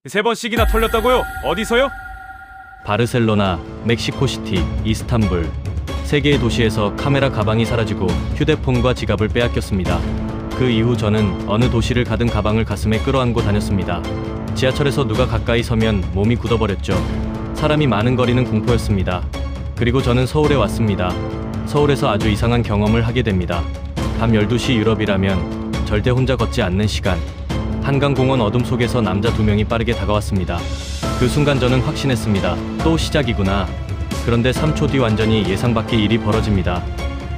3번씩이나 털렸다고요? 어디서요? 바르셀로나, 멕시코시티, 이스탄불 3개의 도시에서 카메라 가방이 사라지고 휴대폰과 지갑을 빼앗겼습니다. 그 이후 저는 어느 도시를 가든 가방을 가슴에 끌어안고 다녔습니다. 지하철에서 누가 가까이 서면 몸이 굳어버렸죠. 사람이 많은 거리는 공포였습니다. 그리고 저는 서울에 왔습니다. 서울에서 아주 이상한 경험을 하게 됩니다. 밤 12시 유럽이라면 절대 혼자 걷지 않는 시간. 한강공원 어둠 속에서 남자 2명이 빠르게 다가왔습니다. 그 순간 저는 확신했습니다. 또 시작이구나. 그런데 3초 뒤 완전히 예상 밖의 일이 벌어집니다.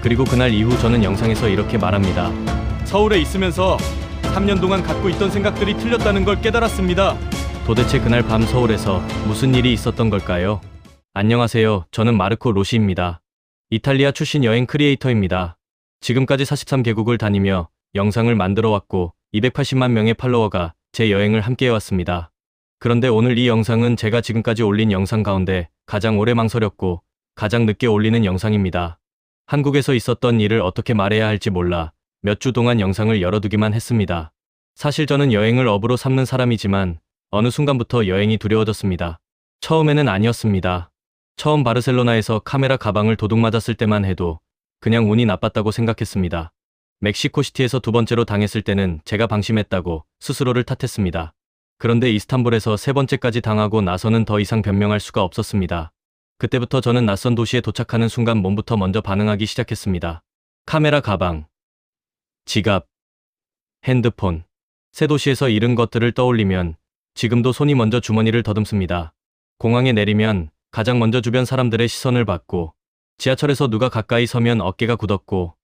그리고 그날 이후 저는 영상에서 이렇게 말합니다. 서울에 있으면서 3년 동안 갖고 있던 생각들이 틀렸다는 걸 깨달았습니다. 도대체 그날 밤 서울에서 무슨 일이 있었던 걸까요? 안녕하세요. 저는 마르코 로시입니다. 이탈리아 출신 여행 크리에이터입니다. 지금까지 43개국을 다니며 영상을 만들어 왔고 280만 명의 팔로워가 제 여행을 함께 해왔습니다. 그런데 오늘 이 영상은 제가 지금까지 올린 영상 가운데 가장 오래 망설였고 가장 늦게 올리는 영상입니다. 한국에서 있었던 일을 어떻게 말해야 할지 몰라 몇 주 동안 영상을 열어두기만 했습니다. 사실 저는 여행을 업으로 삼는 사람이지만 어느 순간부터 여행이 두려워졌습니다. 처음에는 아니었습니다. 처음 바르셀로나에서 카메라 가방을 도둑 맞았을 때만 해도 그냥 운이 나빴다고 생각했습니다. 멕시코시티에서 2번째로 당했을 때는 제가 방심했다고 스스로를 탓했습니다. 그런데 이스탄불에서 3번째까지 당하고 나서는 더 이상 변명할 수가 없었습니다. 그때부터 저는 낯선 도시에 도착하는 순간 몸부터 먼저 반응하기 시작했습니다. 카메라 가방, 지갑, 핸드폰. 새 도시에서 잃은 것들을 떠올리면 지금도 손이 먼저 주머니를 더듬습니다. 공항에 내리면 가장 먼저 주변 사람들의 시선을 받고 지하철에서 누가 가까이 서면 어깨가 굳었고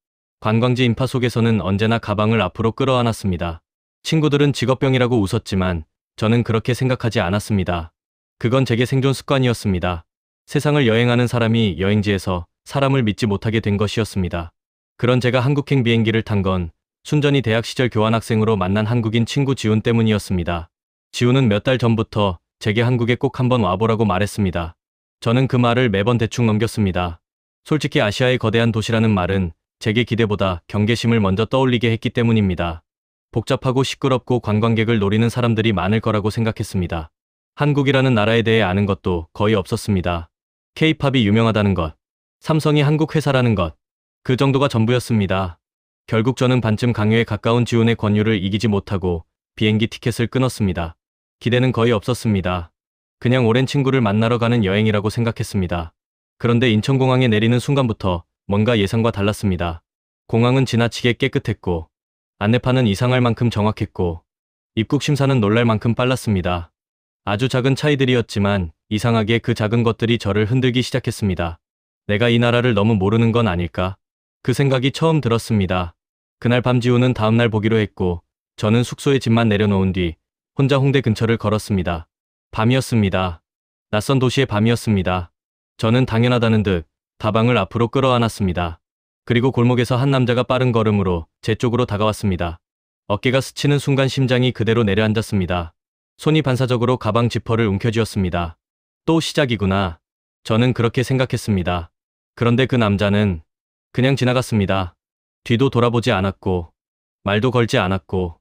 관광지 인파 속에서는 언제나 가방을 앞으로 끌어안았습니다. 친구들은 직업병이라고 웃었지만 저는 그렇게 생각하지 않았습니다. 그건 제게 생존 습관이었습니다. 세상을 여행하는 사람이 여행지에서 사람을 믿지 못하게 된 것이었습니다. 그런 제가 한국행 비행기를 탄 건 순전히 대학 시절 교환학생으로 만난 한국인 친구 지훈 때문이었습니다. 지훈은 몇 달 전부터 제게 한국에 꼭 한번 와보라고 말했습니다. 저는 그 말을 매번 대충 넘겼습니다. 솔직히 아시아의 거대한 도시라는 말은 제게 기대보다 경계심을 먼저 떠올리게 했기 때문입니다. 복잡하고 시끄럽고 관광객을 노리는 사람들이 많을 거라고 생각했습니다. 한국이라는 나라에 대해 아는 것도 거의 없었습니다. K-팝이 유명하다는 것, 삼성이 한국 회사라는 것, 그 정도가 전부였습니다. 결국 저는 반쯤 강요에 가까운 지훈의 권유를 이기지 못하고 비행기 티켓을 끊었습니다. 기대는 거의 없었습니다. 그냥 오랜 친구를 만나러 가는 여행이라고 생각했습니다. 그런데 인천공항에 내리는 순간부터 뭔가 예상과 달랐습니다. 공항은 지나치게 깨끗했고 안내판은 이상할 만큼 정확했고 입국 심사는 놀랄 만큼 빨랐습니다. 아주 작은 차이들이었지만 이상하게 그 작은 것들이 저를 흔들기 시작했습니다. 내가 이 나라를 너무 모르는 건 아닐까? 그 생각이 처음 들었습니다. 그날 밤 지훈은 다음날 보기로 했고 저는 숙소에 짐만 내려놓은 뒤 혼자 홍대 근처를 걸었습니다. 밤이었습니다. 낯선 도시의 밤이었습니다. 저는 당연하다는 듯 가방을 앞으로 끌어안았습니다. 그리고 골목에서 한 남자가 빠른 걸음으로 제 쪽으로 다가왔습니다. 어깨가 스치는 순간 심장이 그대로 내려앉았습니다. 손이 반사적으로 가방 지퍼를 움켜쥐었습니다. 또 시작이구나. 저는 그렇게 생각했습니다. 그런데 그 남자는 그냥 지나갔습니다. 뒤도 돌아보지 않았고 말도 걸지 않았고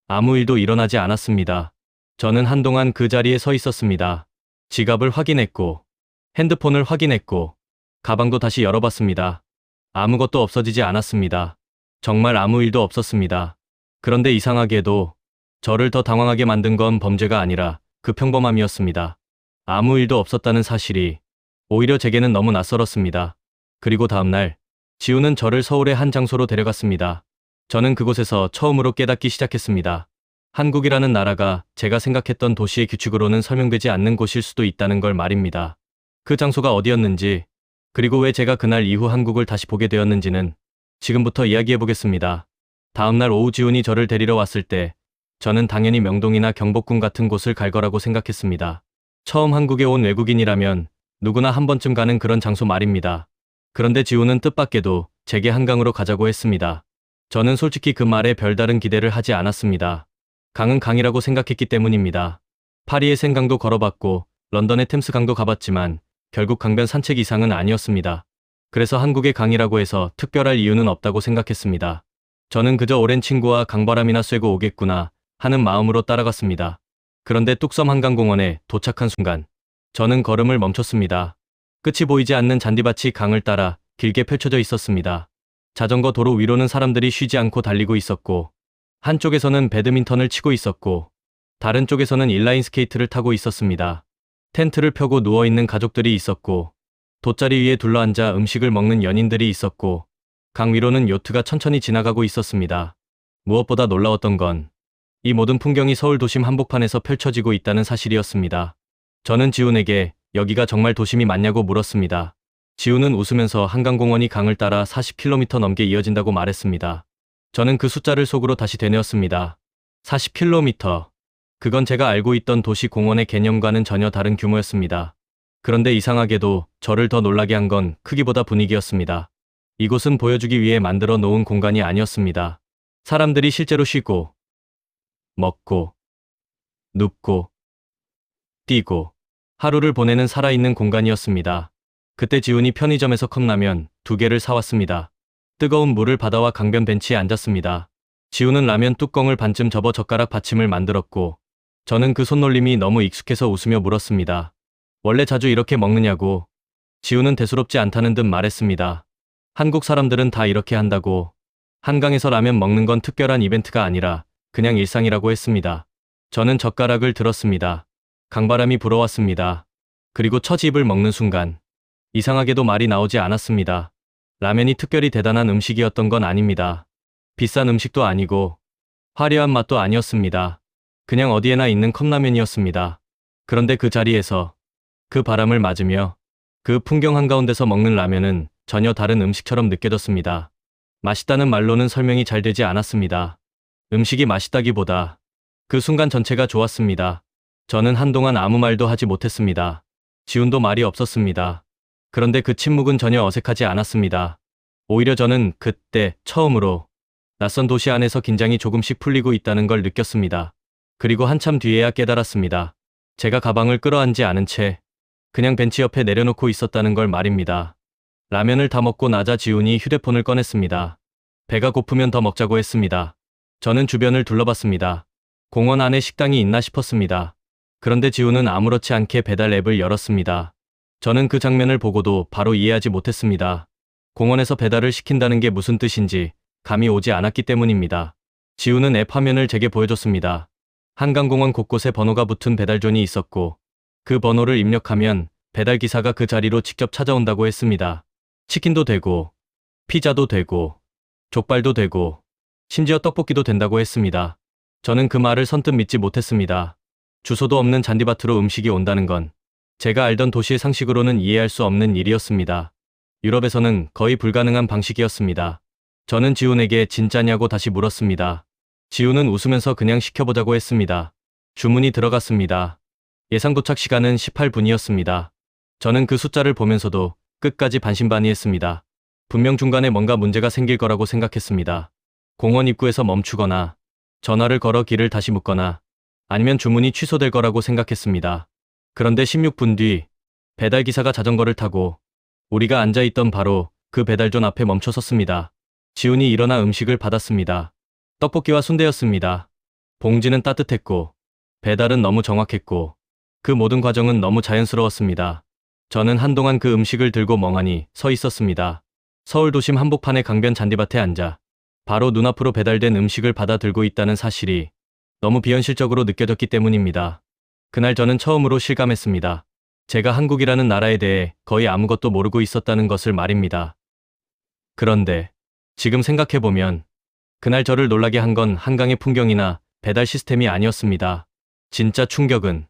아무 일도 일어나지 않았습니다. 저는 한동안 그 자리에 서 있었습니다. 지갑을 확인했고 핸드폰을 확인했고 가방도 다시 열어봤습니다. 아무것도 없어지지 않았습니다. 정말 아무 일도 없었습니다. 그런데 이상하게도 저를 더 당황하게 만든 건 범죄가 아니라 그 평범함이었습니다. 아무 일도 없었다는 사실이 오히려 제게는 너무 낯설었습니다. 그리고 다음날 지훈은 저를 서울의 한 장소로 데려갔습니다. 저는 그곳에서 처음으로 깨닫기 시작했습니다. 한국이라는 나라가 제가 생각했던 도시의 규칙으로는 설명되지 않는 곳일 수도 있다는 걸 말입니다. 그 장소가 어디였는지, 그리고 왜 제가 그날 이후 한국을 다시 보게 되었는지는 지금부터 이야기해보겠습니다. 다음날 오후 지훈이 저를 데리러 왔을 때 저는 당연히 명동이나 경복궁 같은 곳을 갈 거라고 생각했습니다. 처음 한국에 온 외국인이라면 누구나 한 번쯤 가는 그런 장소 말입니다. 그런데 지훈은 뜻밖에도 제게 한강으로 가자고 했습니다. 저는 솔직히 그 말에 별다른 기대를 하지 않았습니다. 강은 강이라고 생각했기 때문입니다. 파리의 생강도 걸어봤고 런던의 템스강도 가봤지만 결국 강변 산책 이상은 아니었습니다. 그래서 한국의 강이라고 해서 특별할 이유는 없다고 생각했습니다. 저는 그저 오랜 친구와 강바람이나 쐬고 오겠구나 하는 마음으로 따라갔습니다. 그런데 뚝섬 한강공원에 도착한 순간 저는 걸음을 멈췄습니다. 끝이 보이지 않는 잔디밭이 강을 따라 길게 펼쳐져 있었습니다. 자전거 도로 위로는 사람들이 쉬지 않고 달리고 있었고, 한쪽에서는 배드민턴을 치고 있었고, 다른 쪽에서는 인라인 스케이트를 타고 있었습니다. 텐트를 펴고 누워있는 가족들이 있었고, 돗자리 위에 둘러앉아 음식을 먹는 연인들이 있었고, 강 위로는 요트가 천천히 지나가고 있었습니다. 무엇보다 놀라웠던 건 이 모든 풍경이 서울 도심 한복판에서 펼쳐지고 있다는 사실이었습니다. 저는 지훈에게 여기가 정말 도심이 맞냐고 물었습니다. 지훈은 웃으면서 한강공원이 강을 따라 40km 넘게 이어진다고 말했습니다. 저는 그 숫자를 속으로 다시 되뇌었습니다. 40km. 그건 제가 알고 있던 도시 공원의 개념과는 전혀 다른 규모였습니다. 그런데 이상하게도 저를 더 놀라게 한 건 크기보다 분위기였습니다. 이곳은 보여주기 위해 만들어 놓은 공간이 아니었습니다. 사람들이 실제로 쉬고, 먹고, 눕고, 뛰고, 하루를 보내는 살아있는 공간이었습니다. 그때 지훈이 편의점에서 컵라면 2개를 사왔습니다. 뜨거운 물을 받아와 강변 벤치에 앉았습니다. 지훈은 라면 뚜껑을 반쯤 접어 젓가락 받침을 만들었고, 저는 그 손놀림이 너무 익숙해서 웃으며 물었습니다. 원래 자주 이렇게 먹느냐고. 지훈은 대수롭지 않다는 듯 말했습니다. 한국 사람들은 다 이렇게 한다고. 한강에서 라면 먹는 건 특별한 이벤트가 아니라 그냥 일상이라고 했습니다. 저는 젓가락을 들었습니다. 강바람이 불어왔습니다. 그리고 첫 입을 먹는 순간 이상하게도 말이 나오지 않았습니다. 라면이 특별히 대단한 음식이었던 건 아닙니다. 비싼 음식도 아니고 화려한 맛도 아니었습니다. 그냥 어디에나 있는 컵라면이었습니다. 그런데 그 자리에서 그 바람을 맞으며 그 풍경 한가운데서 먹는 라면은 전혀 다른 음식처럼 느껴졌습니다. 맛있다는 말로는 설명이 잘 되지 않았습니다. 음식이 맛있다기보다 그 순간 전체가 좋았습니다. 저는 한동안 아무 말도 하지 못했습니다. 지훈도 말이 없었습니다. 그런데 그 침묵은 전혀 어색하지 않았습니다. 오히려 저는 그때 처음으로 낯선 도시 안에서 긴장이 조금씩 풀리고 있다는 걸 느꼈습니다. 그리고 한참 뒤에야 깨달았습니다. 제가 가방을 끌어안지 않은 채 그냥 벤치 옆에 내려놓고 있었다는 걸 말입니다. 라면을 다 먹고 나자 지훈이 휴대폰을 꺼냈습니다. 배가 고프면 더 먹자고 했습니다. 저는 주변을 둘러봤습니다. 공원 안에 식당이 있나 싶었습니다. 그런데 지훈은 아무렇지 않게 배달 앱을 열었습니다. 저는 그 장면을 보고도 바로 이해하지 못했습니다. 공원에서 배달을 시킨다는 게 무슨 뜻인지 감이 오지 않았기 때문입니다. 지훈은 앱 화면을 제게 보여줬습니다. 한강공원 곳곳에 번호가 붙은 배달존이 있었고, 그 번호를 입력하면 배달기사가 그 자리로 직접 찾아온다고 했습니다. 치킨도 되고, 피자도 되고, 족발도 되고, 심지어 떡볶이도 된다고 했습니다. 저는 그 말을 선뜻 믿지 못했습니다. 주소도 없는 잔디밭으로 음식이 온다는 건 제가 알던 도시의 상식으로는 이해할 수 없는 일이었습니다. 유럽에서는 거의 불가능한 방식이었습니다. 저는 지훈에게 진짜냐고 다시 물었습니다. 지훈은 웃으면서 그냥 시켜보자고 했습니다. 주문이 들어갔습니다. 예상 도착 시간은 18분이었습니다. 저는 그 숫자를 보면서도 끝까지 반신반의했습니다. 분명 중간에 뭔가 문제가 생길 거라고 생각했습니다. 공원 입구에서 멈추거나 전화를 걸어 길을 다시 묻거나 아니면 주문이 취소될 거라고 생각했습니다. 그런데 16분 뒤 배달기사가 자전거를 타고 우리가 앉아있던 바로 그 배달존 앞에 멈춰 섰습니다. 지훈이 일어나 음식을 받았습니다. 떡볶이와 순대였습니다. 봉지는 따뜻했고 배달은 너무 정확했고 그 모든 과정은 너무 자연스러웠습니다. 저는 한동안 그 음식을 들고 멍하니 서 있었습니다. 서울 도심 한복판의 강변 잔디밭에 앉아 바로 눈앞으로 배달된 음식을 받아 들고 있다는 사실이 너무 비현실적으로 느껴졌기 때문입니다. 그날 저는 처음으로 실감했습니다. 제가 한국이라는 나라에 대해 거의 아무것도 모르고 있었다는 것을 말입니다. 그런데 지금 생각해보면 그날 저를 놀라게 한 건 한강의 풍경이나 배달 시스템이 아니었습니다. 진짜 충격은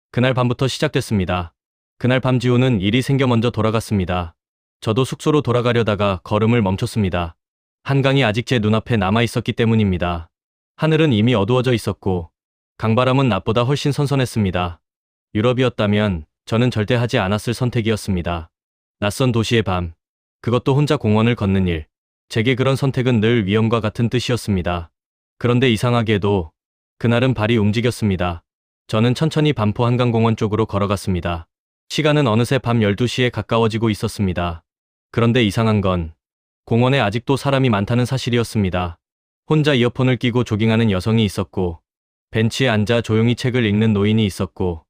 그날 밤부터 시작됐습니다. 그날 밤 지훈은 일이 생겨 먼저 돌아갔습니다. 저도 숙소로 돌아가려다가 걸음을 멈췄습니다. 한강이 아직 제 눈앞에 남아 있었기 때문입니다. 하늘은 이미 어두워져 있었고 강바람은 낮보다 훨씬 선선했습니다. 유럽이었다면 저는 절대 하지 않았을 선택이었습니다. 낯선 도시의 밤, 그것도 혼자 공원을 걷는 일. 제게 그런 선택은 늘 위험과 같은 뜻이었습니다. 그런데 이상하게도 그날은 발이 움직였습니다. 저는 천천히 반포 한강공원 쪽으로 걸어갔습니다. 시간은 어느새 밤 12시에 가까워지고 있었습니다. 그런데 이상한 건 공원에 아직도 사람이 많다는 사실이었습니다. 혼자 이어폰을 끼고 조깅하는 여성이 있었고 벤치에 앉아 조용히 책을 읽는 노인이 있었고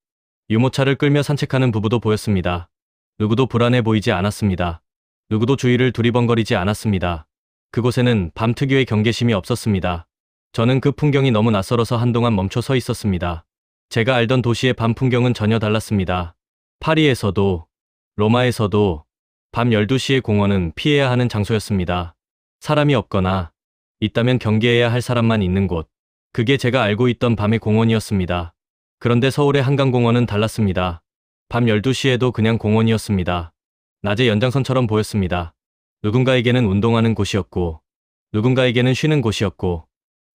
유모차를 끌며 산책하는 부부도 보였습니다. 누구도 불안해 보이지 않았습니다. 누구도 주위를 두리번거리지 않았습니다. 그곳에는 밤 특유의 경계심이 없었습니다. 저는 그 풍경이 너무 낯설어서 한동안 멈춰 서 있었습니다. 제가 알던 도시의 밤 풍경은 전혀 달랐습니다. 파리에서도, 로마에서도 밤 12시의 공원은 피해야 하는 장소였습니다. 사람이 없거나 있다면 경계해야 할 사람만 있는 곳. 그게 제가 알고 있던 밤의 공원이었습니다. 그런데 서울의 한강공원은 달랐습니다. 밤 12시에도 그냥 공원이었습니다. 낮의 연장선처럼 보였습니다. 누군가에게는 운동하는 곳이었고, 누군가에게는 쉬는 곳이었고,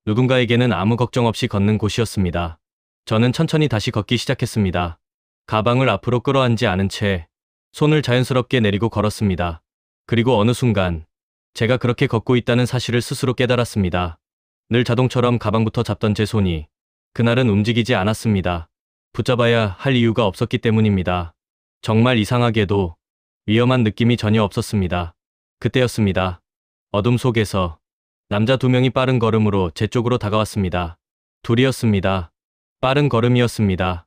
누군가에게는 아무 걱정 없이 걷는 곳이었습니다. 저는 천천히 다시 걷기 시작했습니다. 가방을 앞으로 끌어안지 않은 채 손을 자연스럽게 내리고 걸었습니다. 그리고 어느 순간 제가 그렇게 걷고 있다는 사실을 스스로 깨달았습니다. 늘 자동처럼 가방부터 잡던 제 손이 그날은 움직이지 않았습니다. 붙잡아야 할 이유가 없었기 때문입니다. 정말 이상하게도 위험한 느낌이 전혀 없었습니다. 그때였습니다. 어둠 속에서 남자 2명이 빠른 걸음으로 제 쪽으로 다가왔습니다. 둘이었습니다. 빠른 걸음이었습니다.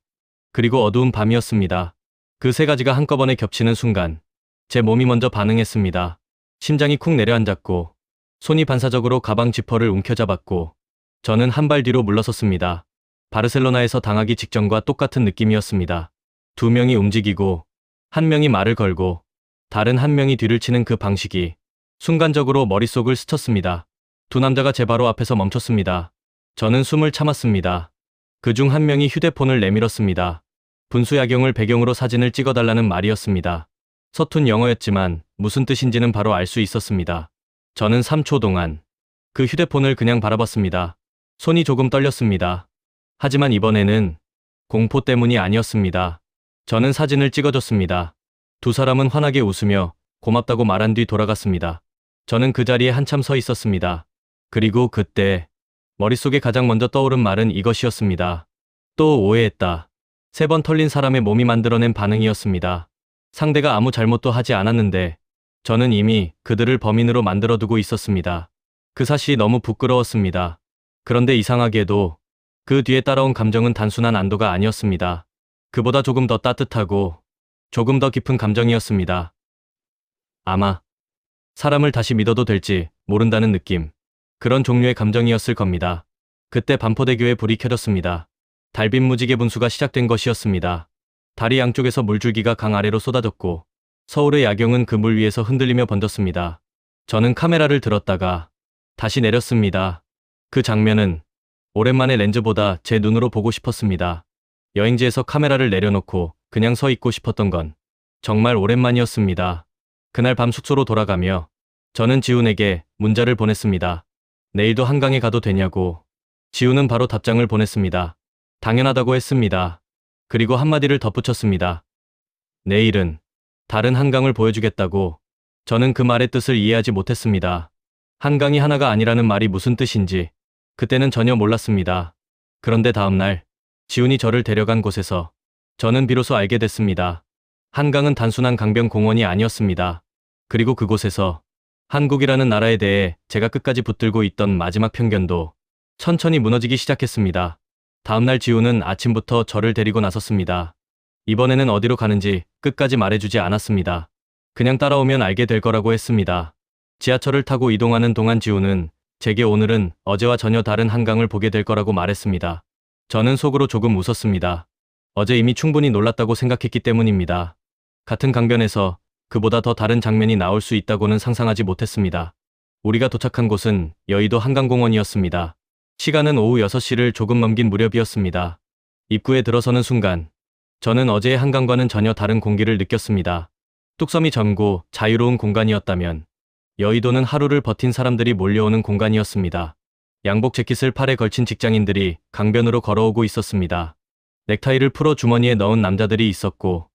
그리고 어두운 밤이었습니다. 그 세 가지가 한꺼번에 겹치는 순간 제 몸이 먼저 반응했습니다. 심장이 쿵 내려앉았고 손이 반사적으로 가방 지퍼를 움켜잡았고 저는 한 발 뒤로 물러섰습니다. 바르셀로나에서 당하기 직전과 똑같은 느낌이었습니다. 2명이 움직이고 1명이 말을 걸고 다른 1명이 뒤를 치는 그 방식이 순간적으로 머릿속을 스쳤습니다. 2 남자가 제 바로 앞에서 멈췄습니다. 저는 숨을 참았습니다. 그중 1명이 휴대폰을 내밀었습니다. 분수야경을 배경으로 사진을 찍어달라는 말이었습니다. 서툰 영어였지만 무슨 뜻인지는 바로 알 수 있었습니다. 저는 3초 동안 그 휴대폰을 그냥 바라봤습니다. 손이 조금 떨렸습니다. 하지만 이번에는 공포 때문이 아니었습니다. 저는 사진을 찍어줬습니다. 2 사람은 환하게 웃으며 고맙다고 말한 뒤 돌아갔습니다. 저는 그 자리에 한참 서 있었습니다. 그리고 그때 머릿속에 가장 먼저 떠오른 말은 이것이었습니다. 또 오해했다. 3번 털린 사람의 몸이 만들어낸 반응이었습니다. 상대가 아무 잘못도 하지 않았는데 저는 이미 그들을 범인으로 만들어두고 있었습니다. 그 사실이 너무 부끄러웠습니다. 그런데 이상하게도 그 뒤에 따라온 감정은 단순한 안도가 아니었습니다. 그보다 조금 더 따뜻하고 조금 더 깊은 감정이었습니다. 아마 사람을 다시 믿어도 될지 모른다는 느낌. 그런 종류의 감정이었을 겁니다. 그때 반포대교에 불이 켜졌습니다. 달빛 무지개 분수가 시작된 것이었습니다. 다리 양쪽에서 물줄기가 강 아래로 쏟아졌고 서울의 야경은 그 물 위에서 흔들리며 번졌습니다. 저는 카메라를 들었다가 다시 내렸습니다. 그 장면은 오랜만에 렌즈보다 제 눈으로 보고 싶었습니다. 여행지에서 카메라를 내려놓고 그냥 서 있고 싶었던 건 정말 오랜만이었습니다. 그날 밤 숙소로 돌아가며 저는 지훈에게 문자를 보냈습니다. 내일도 한강에 가도 되냐고. 지훈은 바로 답장을 보냈습니다. 당연하다고 했습니다. 그리고 한마디를 덧붙였습니다. 내일은 다른 한강을 보여주겠다고. 저는 그 말의 뜻을 이해하지 못했습니다. 한강이 하나가 아니라는 말이 무슨 뜻인지 그때는 전혀 몰랐습니다. 그런데 다음날 지훈이 저를 데려간 곳에서 저는 비로소 알게 됐습니다. 한강은 단순한 강변 공원이 아니었습니다. 그리고 그곳에서 한국이라는 나라에 대해 제가 끝까지 붙들고 있던 마지막 편견도 천천히 무너지기 시작했습니다. 다음날 지훈은 아침부터 저를 데리고 나섰습니다. 이번에는 어디로 가는지 끝까지 말해주지 않았습니다. 그냥 따라오면 알게 될 거라고 했습니다. 지하철을 타고 이동하는 동안 지훈은 제게 오늘은 어제와 전혀 다른 한강을 보게 될 거라고 말했습니다. 저는 속으로 조금 웃었습니다. 어제 이미 충분히 놀랐다고 생각했기 때문입니다. 같은 강변에서 그보다 더 다른 장면이 나올 수 있다고는 상상하지 못했습니다. 우리가 도착한 곳은 여의도 한강공원이었습니다. 시간은 오후 6시를 조금 넘긴 무렵이었습니다. 입구에 들어서는 순간 저는 어제의 한강과는 전혀 다른 공기를 느꼈습니다. 뚝섬이 젊고 자유로운 공간이었다면 여의도는 하루를 버틴 사람들이 몰려오는 공간이었습니다. 양복 재킷을 팔에 걸친 직장인들이 강변으로 걸어오고 있었습니다. 넥타이를 풀어 주머니에 넣은 남자들이 있었고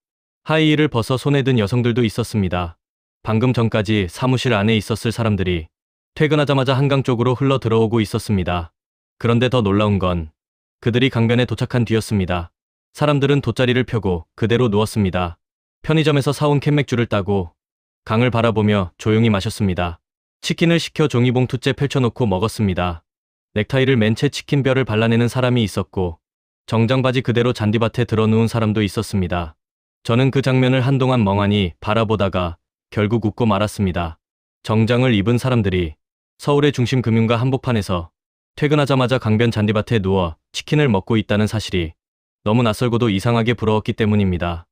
하이힐을 벗어 손에 든 여성들도 있었습니다. 방금 전까지 사무실 안에 있었을 사람들이 퇴근하자마자 한강 쪽으로 흘러 들어오고 있었습니다. 그런데 더 놀라운 건 그들이 강변에 도착한 뒤였습니다. 사람들은 돗자리를 펴고 그대로 누웠습니다. 편의점에서 사온 캔맥주를 따고 강을 바라보며 조용히 마셨습니다. 치킨을 시켜 종이봉투째 펼쳐놓고 먹었습니다. 넥타이를 맨 채 치킨뼈를 발라내는 사람이 있었고 정장 바지 그대로 잔디밭에 들어누운 사람도 있었습니다. 저는 그 장면을 한동안 멍하니 바라보다가 결국 웃고 말았습니다. 정장을 입은 사람들이 서울의 중심 금융가 한복판에서 퇴근하자마자 강변 잔디밭에 누워 치킨을 먹고 있다는 사실이 너무 낯설고도 이상하게 부러웠기 때문입니다.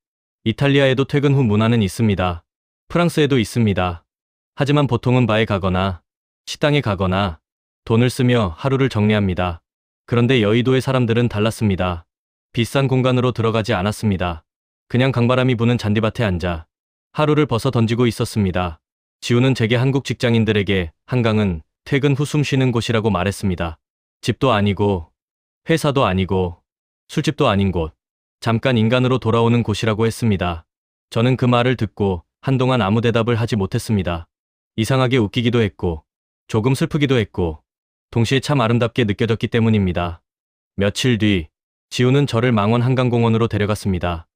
이탈리아에도 퇴근 후 문화는 있습니다. 프랑스에도 있습니다. 하지만 보통은 바에 가거나 식당에 가거나 돈을 쓰며 하루를 정리합니다. 그런데 여의도의 사람들은 달랐습니다. 비싼 공간으로 들어가지 않았습니다. 그냥 강바람이 부는 잔디밭에 앉아 하루를 벗어 던지고 있었습니다. 지우는 제게 한국 직장인들에게 한강은 퇴근 후 숨 쉬는 곳이라고 말했습니다. 집도 아니고 회사도 아니고 술집도 아닌 곳, 잠깐 인간으로 돌아오는 곳이라고 했습니다. 저는 그 말을 듣고 한동안 아무 대답을 하지 못했습니다. 이상하게 웃기기도 했고 조금 슬프기도 했고 동시에 참 아름답게 느껴졌기 때문입니다. 며칠 뒤 지우는 저를 망원 한강공원으로 데려갔습니다.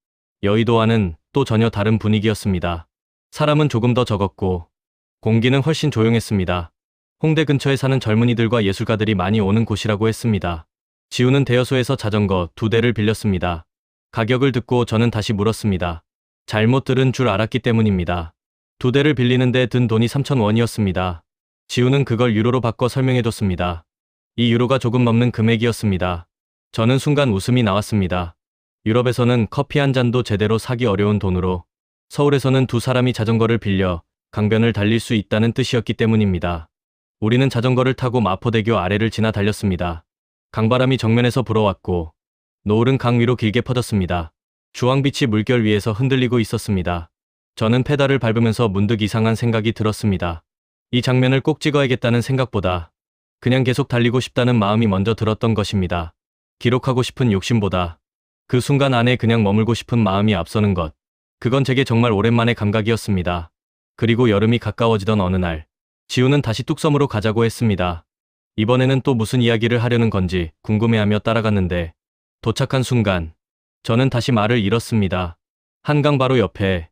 여의도와는 또 전혀 다른 분위기였습니다. 사람은 조금 더 적었고 공기는 훨씬 조용했습니다. 홍대 근처에 사는 젊은이들과 예술가들이 많이 오는 곳이라고 했습니다. 지우는 대여소에서 자전거 2대를 빌렸습니다. 가격을 듣고 저는 다시 물었습니다. 잘못 들은 줄 알았기 때문입니다. 2대를 빌리는데 든 돈이 3,000원이었습니다. 지우는 그걸 유로로 바꿔 설명해줬습니다. 이 유로가 조금 넘는 금액이었습니다. 저는 순간 웃음이 나왔습니다. 유럽에서는 커피 한 잔도 제대로 사기 어려운 돈으로 서울에서는 두 사람이 자전거를 빌려 강변을 달릴 수 있다는 뜻이었기 때문입니다. 우리는 자전거를 타고 마포대교 아래를 지나 달렸습니다. 강바람이 정면에서 불어왔고 노을은 강 위로 길게 퍼졌습니다. 주황빛이 물결 위에서 흔들리고 있었습니다. 저는 페달을 밟으면서 문득 이상한 생각이 들었습니다. 이 장면을 꼭 찍어야겠다는 생각보다 그냥 계속 달리고 싶다는 마음이 먼저 들었던 것입니다. 기록하고 싶은 욕심보다 그 순간 안에 그냥 머물고 싶은 마음이 앞서는 것. 그건 제게 정말 오랜만의 감각이었습니다. 그리고 여름이 가까워지던 어느 날, 지우는 다시 뚝섬으로 가자고 했습니다. 이번에는 또 무슨 이야기를 하려는 건지 궁금해하며 따라갔는데 도착한 순간 저는 다시 말을 잃었습니다. 한강 바로 옆에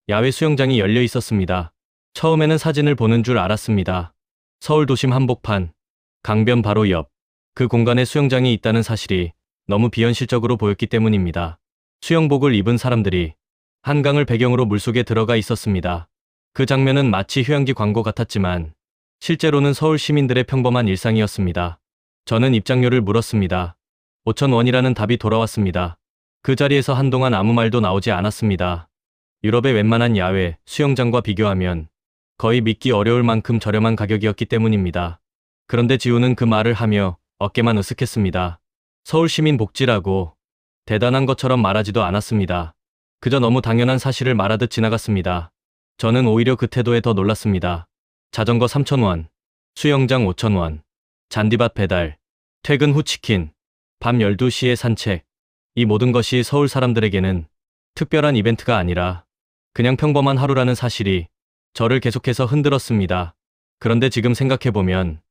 야외 수영장이 열려 있었습니다. 처음에는 사진을 보는 줄 알았습니다. 서울 도심 한복판, 강변 바로 옆, 그 공간에 수영장이 있다는 사실이 너무 비현실적으로 보였기 때문입니다. 수영복을 입은 사람들이 한강을 배경으로 물속에 들어가 있었습니다. 그 장면은 마치 휴양지 광고 같았지만 실제로는 서울 시민들의 평범한 일상이었습니다. 저는 입장료를 물었습니다. 5,000원이라는 답이 돌아왔습니다. 그 자리에서 한동안 아무 말도 나오지 않았습니다. 유럽의 웬만한 야외 수영장과 비교하면 거의 믿기 어려울 만큼 저렴한 가격이었기 때문입니다. 그런데 지우는 그 말을 하며 어깨만 으쓱했습니다. 서울 시민 복지라고 대단한 것처럼 말하지도 않았습니다. 그저 너무 당연한 사실을 말하듯 지나갔습니다. 저는 오히려 그 태도에 더 놀랐습니다. 자전거 3,000원, 수영장 5,000원, 잔디밭 배달, 퇴근 후 치킨, 밤 12시에 산책. 이 모든 것이 서울 사람들에게는 특별한 이벤트가 아니라 그냥 평범한 하루라는 사실이 저를 계속해서 흔들었습니다. 그런데 지금 생각해보면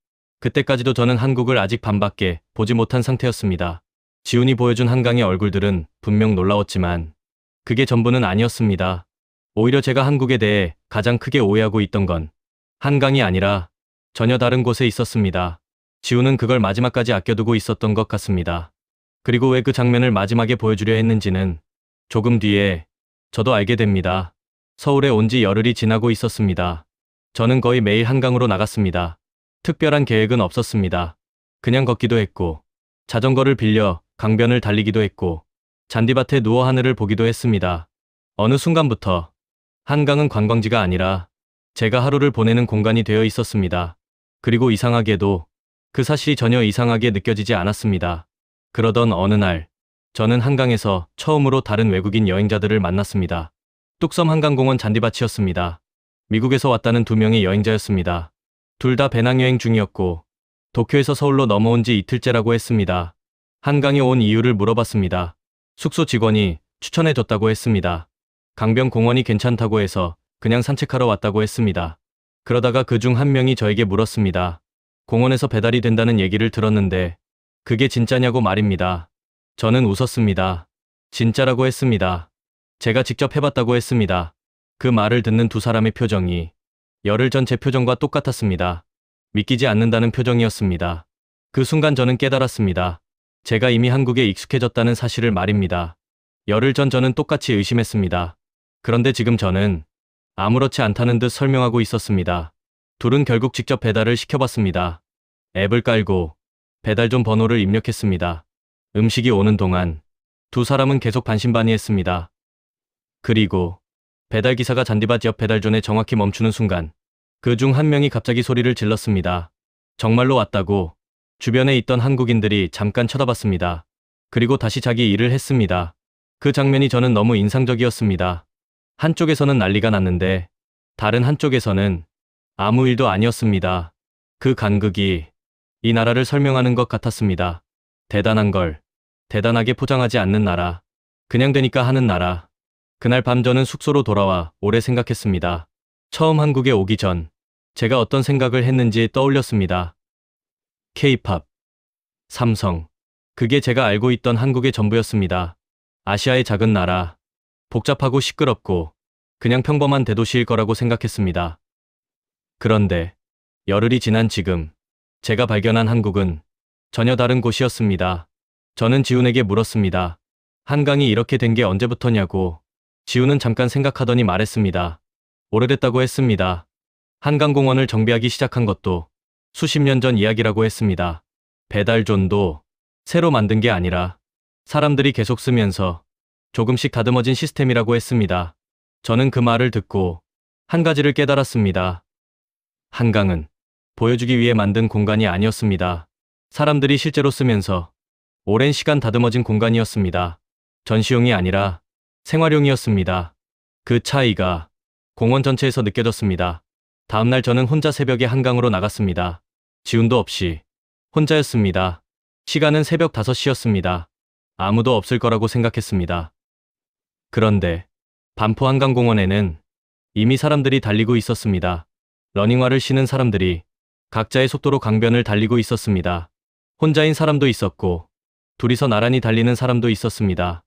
그때까지도 저는 한국을 아직 반밖에 보지 못한 상태였습니다. 지훈이 보여준 한강의 얼굴들은 분명 놀라웠지만 그게 전부는 아니었습니다. 오히려 제가 한국에 대해 가장 크게 오해하고 있던 건 한강이 아니라 전혀 다른 곳에 있었습니다. 지훈은 그걸 마지막까지 아껴두고 있었던 것 같습니다. 그리고 왜 그 장면을 마지막에 보여주려 했는지는 조금 뒤에 저도 알게 됩니다. 서울에 온 지 열흘이 지나고 있었습니다. 저는 거의 매일 한강으로 나갔습니다. 특별한 계획은 없었습니다. 그냥 걷기도 했고 자전거를 빌려 강변을 달리기도 했고 잔디밭에 누워 하늘을 보기도 했습니다. 어느 순간부터 한강은 관광지가 아니라 제가 하루를 보내는 공간이 되어 있었습니다. 그리고 이상하게도 그 사실이 전혀 이상하게 느껴지지 않았습니다. 그러던 어느 날 저는 한강에서 처음으로 다른 외국인 여행자들을 만났습니다. 뚝섬 한강공원 잔디밭이었습니다. 미국에서 왔다는 2명의 여행자였습니다. 둘 다 배낭여행 중이었고 도쿄에서 서울로 넘어온 지 이틀째라고 했습니다. 한강에 온 이유를 물어봤습니다. 숙소 직원이 추천해줬다고 했습니다. 강변 공원이 괜찮다고 해서 그냥 산책하러 왔다고 했습니다. 그러다가 그중 한 명이 저에게 물었습니다. 공원에서 배달이 된다는 얘기를 들었는데 그게 진짜냐고 말입니다. 저는 웃었습니다. 진짜라고 했습니다. 제가 직접 해봤다고 했습니다. 그 말을 듣는 두 사람의 표정이 열흘 전 제 표정과 똑같았습니다. 믿기지 않는다는 표정이었습니다. 그 순간 저는 깨달았습니다. 제가 이미 한국에 익숙해졌다는 사실을 말입니다. 열흘 전 저는 똑같이 의심했습니다. 그런데 지금 저는 아무렇지 않다는 듯 설명하고 있었습니다. 둘은 결국 직접 배달을 시켜봤습니다. 앱을 깔고 배달존 번호를 입력했습니다. 음식이 오는 동안 두 사람은 계속 반신반의했습니다. 그리고 배달기사가 잔디밭 옆 배달존에 정확히 멈추는 순간 그 중 한 명이 갑자기 소리를 질렀습니다. 정말로 왔다고. 주변에 있던 한국인들이 잠깐 쳐다봤습니다. 그리고 다시 자기 일을 했습니다. 그 장면이 저는 너무 인상적이었습니다. 한쪽에서는 난리가 났는데 다른 한쪽에서는 아무 일도 아니었습니다. 그 간극이 이 나라를 설명하는 것 같았습니다. 대단한 걸 대단하게 포장하지 않는 나라, 그냥 되니까 하는 나라. 그날 밤 저는 숙소로 돌아와 오래 생각했습니다. 처음 한국에 오기 전 제가 어떤 생각을 했는지 떠올렸습니다. K-팝, 삼성, 그게 제가 알고 있던 한국의 전부였습니다. 아시아의 작은 나라, 복잡하고 시끄럽고 그냥 평범한 대도시일 거라고 생각했습니다. 그런데 열흘이 지난 지금 제가 발견한 한국은 전혀 다른 곳이었습니다. 저는 지훈에게 물었습니다. 한강이 이렇게 된 게 언제부터냐고. 지훈은 잠깐 생각하더니 말했습니다. 오래됐다고 했습니다. 한강공원을 정비하기 시작한 것도 수십 년 전 이야기라고 했습니다. 배달존도 새로 만든 게 아니라 사람들이 계속 쓰면서 조금씩 다듬어진 시스템이라고 했습니다. 저는 그 말을 듣고 한 가지를 깨달았습니다. 한강은 보여주기 위해 만든 공간이 아니었습니다. 사람들이 실제로 쓰면서 오랜 시간 다듬어진 공간이었습니다. 전시용이 아니라 생활용이었습니다. 그 차이가 공원 전체에서 느껴졌습니다. 다음날 저는 혼자 새벽에 한강으로 나갔습니다. 지훈도 없이 혼자였습니다. 시간은 새벽 5시였습니다. 아무도 없을 거라고 생각했습니다. 그런데 반포 한강공원에는 이미 사람들이 달리고 있었습니다. 러닝화를 신은 사람들이 각자의 속도로 강변을 달리고 있었습니다. 혼자인 사람도 있었고 둘이서 나란히 달리는 사람도 있었습니다.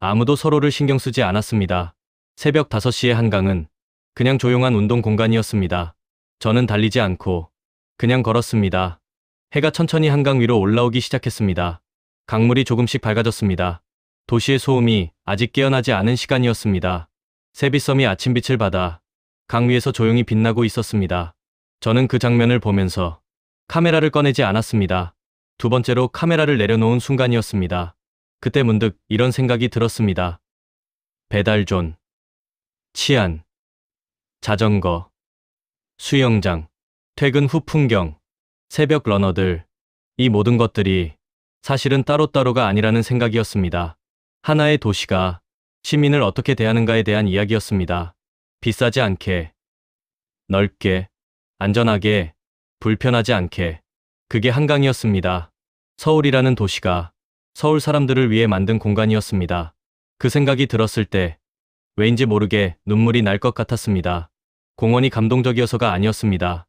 아무도 서로를 신경 쓰지 않았습니다. 새벽 5시의 한강은 그냥 조용한 운동 공간이었습니다. 저는 달리지 않고 그냥 걸었습니다. 해가 천천히 한강 위로 올라오기 시작했습니다. 강물이 조금씩 밝아졌습니다. 도시의 소음이 아직 깨어나지 않은 시간이었습니다. 세빛섬이 아침빛을 받아 강 위에서 조용히 빛나고 있었습니다. 저는 그 장면을 보면서 카메라를 꺼내지 않았습니다. 두 번째로 카메라를 내려놓은 순간이었습니다. 그때 문득 이런 생각이 들었습니다. 배달존, 치안, 자전거, 수영장, 퇴근 후 풍경, 새벽 러너들, 이 모든 것들이 사실은 따로따로가 아니라는 생각이었습니다. 하나의 도시가 시민을 어떻게 대하는가에 대한 이야기였습니다. 비싸지 않게, 넓게, 안전하게, 불편하지 않게. 그게 한강이었습니다. 서울이라는 도시가 서울 사람들을 위해 만든 공간이었습니다. 그 생각이 들었을 때 왜인지 모르게 눈물이 날 것 같았습니다. 공원이 감동적이어서가 아니었습니다.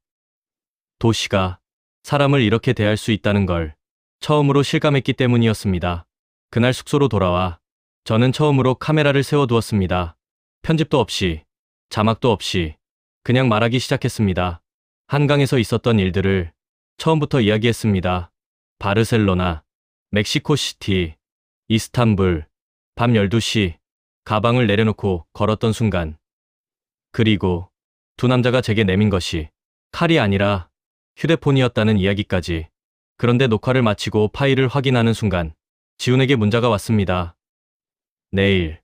도시가 사람을 이렇게 대할 수 있다는 걸 처음으로 실감했기 때문이었습니다. 그날 숙소로 돌아와 저는 처음으로 카메라를 세워두었습니다. 편집도 없이, 자막도 없이 그냥 말하기 시작했습니다. 한강에서 있었던 일들을 처음부터 이야기했습니다. 바르셀로나, 멕시코시티, 이스탄불, 밤 12시, 가방을 내려놓고 걸었던 순간. 그리고 두 남자가 제게 내민 것이 칼이 아니라 휴대폰이었다는 이야기까지. 그런데 녹화를 마치고 파일을 확인하는 순간 지훈에게 문자가 왔습니다. 내일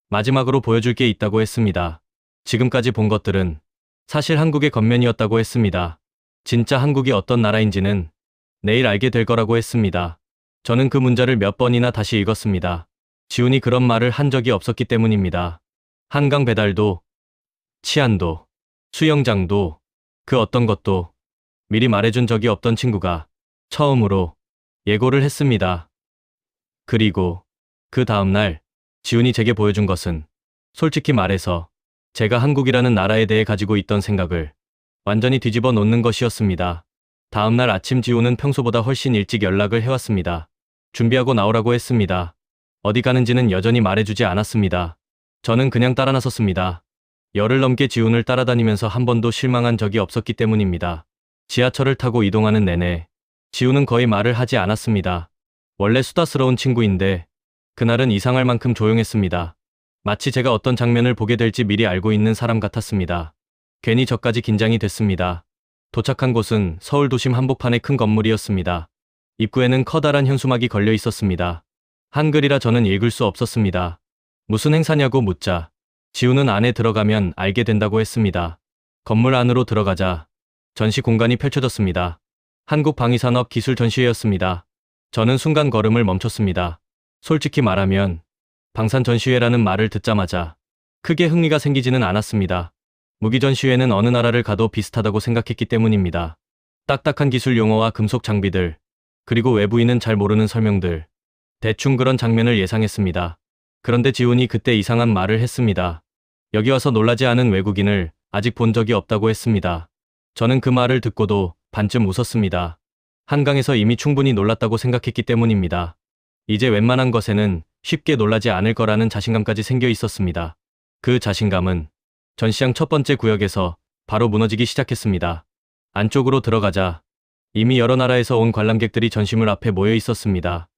마지막으로 보여줄 게 있다고 했습니다. 지금까지 본 것들은 사실 한국의 겉면이었다고 했습니다. 진짜 한국이 어떤 나라인지는 내일 알게 될 거라고 했습니다. 저는 그 문자를 몇 번이나 다시 읽었습니다. 지훈이 그런 말을 한 적이 없었기 때문입니다. 한강 배달도, 치안도, 수영장도, 그 어떤 것도 미리 말해준 적이 없던 친구가 처음으로 예고를 했습니다. 그리고 그 다음날 지훈이 제게 보여준 것은 솔직히 말해서 제가 한국이라는 나라에 대해 가지고 있던 생각을 완전히 뒤집어 놓는 것이었습니다. 다음날 아침 지훈은 평소보다 훨씬 일찍 연락을 해왔습니다. 준비하고 나오라고 했습니다. 어디 가는지는 여전히 말해주지 않았습니다. 저는 그냥 따라 나섰습니다. 열흘 넘게 지훈을 따라다니면서 한 번도 실망한 적이 없었기 때문입니다. 지하철을 타고 이동하는 내내 지우는 거의 말을 하지 않았습니다. 원래 수다스러운 친구인데 그날은 이상할 만큼 조용했습니다. 마치 제가 어떤 장면을 보게 될지 미리 알고 있는 사람 같았습니다. 괜히 저까지 긴장이 됐습니다. 도착한 곳은 서울 도심 한복판의 큰 건물이었습니다. 입구에는 커다란 현수막이 걸려 있었습니다. 한글이라 저는 읽을 수 없었습니다. 무슨 행사냐고 묻자 지우는 안에 들어가면 알게 된다고 했습니다. 건물 안으로 들어가자 전시 공간이 펼쳐졌습니다. 한국방위산업기술전시회였습니다. 저는 순간 걸음을 멈췄습니다. 솔직히 말하면 방산전시회라는 말을 듣자마자 크게 흥미가 생기지는 않았습니다. 무기전시회는 어느 나라를 가도 비슷하다고 생각했기 때문입니다. 딱딱한 기술 용어와 금속 장비들, 그리고 외부인은 잘 모르는 설명들. 대충 그런 장면을 예상했습니다. 그런데 지훈이 그때 이상한 말을 했습니다. 여기 와서 놀라지 않은 외국인을 아직 본 적이 없다고 했습니다. 저는 그 말을 듣고도 반쯤 웃었습니다. 한강에서 이미 충분히 놀랐다고 생각했기 때문입니다. 이제 웬만한 것에는 쉽게 놀라지 않을 거라는 자신감까지 생겨 있었습니다. 그 자신감은 전시장 첫 번째 구역에서 바로 무너지기 시작했습니다. 안쪽으로 들어가자 이미 여러 나라에서 온 관람객들이 전시물 앞에 모여 있었습니다.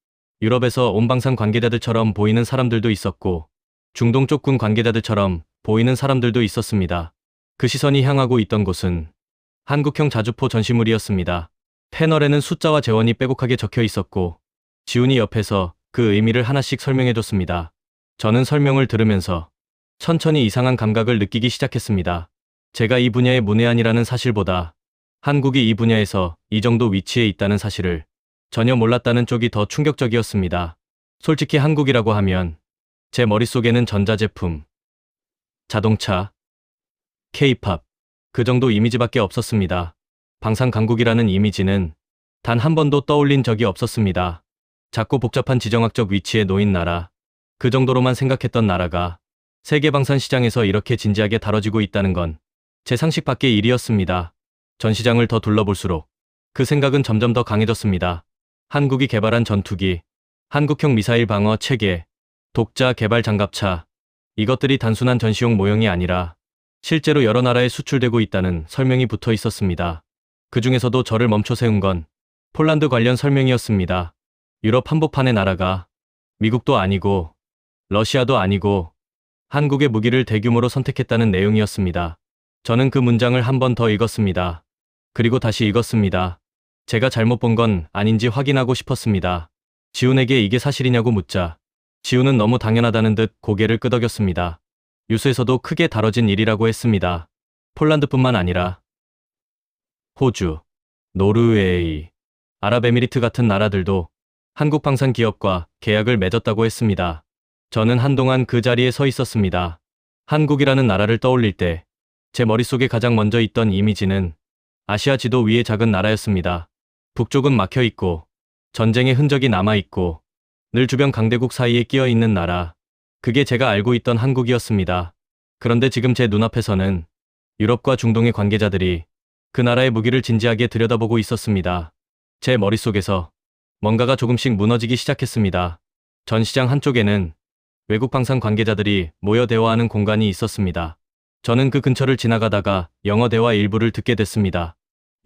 유럽에서 온 방산 관계자들처럼 보이는 사람들도 있었고 중동 쪽 군 관계자들처럼 보이는 사람들도 있었습니다. 그 시선이 향하고 있던 곳은 한국형 자주포 전시물이었습니다. 패널에는 숫자와 재원이 빼곡하게 적혀 있었고 지훈이 옆에서 그 의미를 하나씩 설명해줬습니다. 저는 설명을 들으면서 천천히 이상한 감각을 느끼기 시작했습니다. 제가 이 분야의 문외한이라는 사실보다 한국이 이 분야에서 이 정도 위치에 있다는 사실을 전혀 몰랐다는 쪽이 더 충격적이었습니다. 솔직히 한국이라고 하면 제 머릿속에는 전자제품, 자동차, K-팝, 그 정도 이미지밖에 없었습니다. 방산강국이라는 이미지는 단 한 번도 떠올린 적이 없었습니다. 작고 복잡한 지정학적 위치에 놓인 나라, 그 정도로만 생각했던 나라가 세계 방산 시장에서 이렇게 진지하게 다뤄지고 있다는 건 제 상식 밖의 일이었습니다. 전시장을 더 둘러볼수록 그 생각은 점점 더 강해졌습니다. 한국이 개발한 전투기, 한국형 미사일 방어 체계, 독자 개발 장갑차, 이것들이 단순한 전시용 모형이 아니라 실제로 여러 나라에 수출되고 있다는 설명이 붙어 있었습니다. 그 중에서도 저를 멈춰 세운 건 폴란드 관련 설명이었습니다. 유럽 한복판의 나라가 미국도 아니고 러시아도 아니고 한국의 무기를 대규모로 선택했다는 내용이었습니다. 저는 그 문장을 한 번 더 읽었습니다. 그리고 다시 읽었습니다. 제가 잘못 본 건 아닌지 확인하고 싶었습니다. 지훈에게 이게 사실이냐고 묻자 지훈은 너무 당연하다는 듯 고개를 끄덕였습니다. 뉴스에서도 크게 다뤄진 일이라고 했습니다. 폴란드뿐만 아니라 호주, 노르웨이, 아랍에미리트 같은 나라들도 한국 방산 기업과 계약을 맺었다고 했습니다. 저는 한동안 그 자리에 서 있었습니다. 한국이라는 나라를 떠올릴 때 제 머릿속에 가장 먼저 있던 이미지는 아시아 지도 위의 작은 나라였습니다. 북쪽은 막혀 있고 전쟁의 흔적이 남아 있고 늘 주변 강대국 사이에 끼어 있는 나라. 그게 제가 알고 있던 한국이었습니다. 그런데 지금 제 눈앞에서는 유럽과 중동의 관계자들이 그 나라의 무기를 진지하게 들여다보고 있었습니다. 제 머릿속에서 뭔가가 조금씩 무너지기 시작했습니다. 전시장 한쪽에는 외국 방산 관계자들이 모여 대화하는 공간이 있었습니다. 저는 그 근처를 지나가다가 영어 대화 일부를 듣게 됐습니다.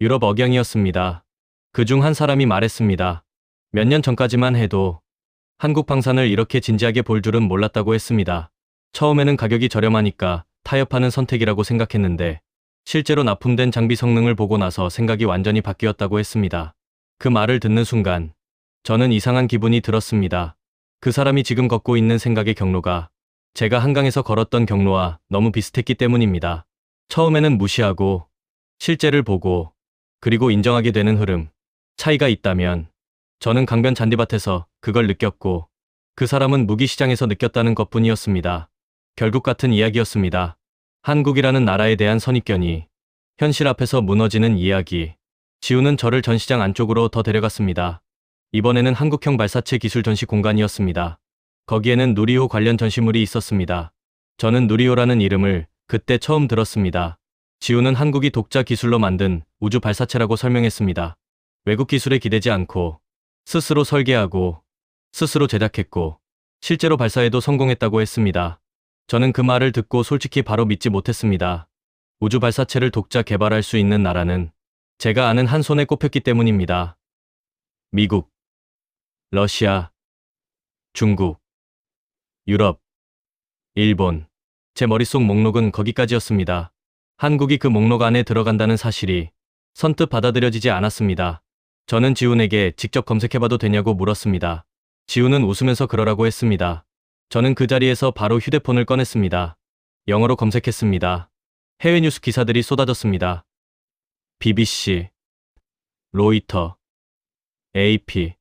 유럽 억양이었습니다. 그중 한 사람이 말했습니다. 몇 년 전까지만 해도 한국 방산을 이렇게 진지하게 볼 줄은 몰랐다고 했습니다. 처음에는 가격이 저렴하니까 타협하는 선택이라고 생각했는데 실제로 납품된 장비 성능을 보고 나서 생각이 완전히 바뀌었다고 했습니다. 그 말을 듣는 순간 저는 이상한 기분이 들었습니다. 그 사람이 지금 걷고 있는 생각의 경로가 제가 한강에서 걸었던 경로와 너무 비슷했기 때문입니다. 처음에는 무시하고 실제를 보고 그리고 인정하게 되는 흐름. 차이가 있다면 저는 강변 잔디밭에서 그걸 느꼈고 그 사람은 무기 시장에서 느꼈다는 것뿐이었습니다. 결국 같은 이야기였습니다. 한국이라는 나라에 대한 선입견이 현실 앞에서 무너지는 이야기. 지우는 저를 전시장 안쪽으로 더 데려갔습니다. 이번에는 한국형 발사체 기술 전시 공간이었습니다. 거기에는 누리호 관련 전시물이 있었습니다. 저는 누리호라는 이름을 그때 처음 들었습니다. 지우는 한국이 독자 기술로 만든 우주 발사체라고 설명했습니다. 외국 기술에 기대지 않고 스스로 설계하고 스스로 제작했고 실제로 발사에도 성공했다고 했습니다. 저는 그 말을 듣고 솔직히 바로 믿지 못했습니다. 우주 발사체를 독자 개발할 수 있는 나라는 제가 아는 한 손에 꼽혔기 때문입니다. 미국, 러시아, 중국, 유럽, 일본. 제 머릿속 목록은 거기까지였습니다. 한국이 그 목록 안에 들어간다는 사실이 선뜻 받아들여지지 않았습니다. 저는 지훈에게 직접 검색해봐도 되냐고 물었습니다. 지훈은 웃으면서 그러라고 했습니다. 저는 그 자리에서 바로 휴대폰을 꺼냈습니다. 영어로 검색했습니다. 해외 뉴스 기사들이 쏟아졌습니다. BBC, 로이터, AP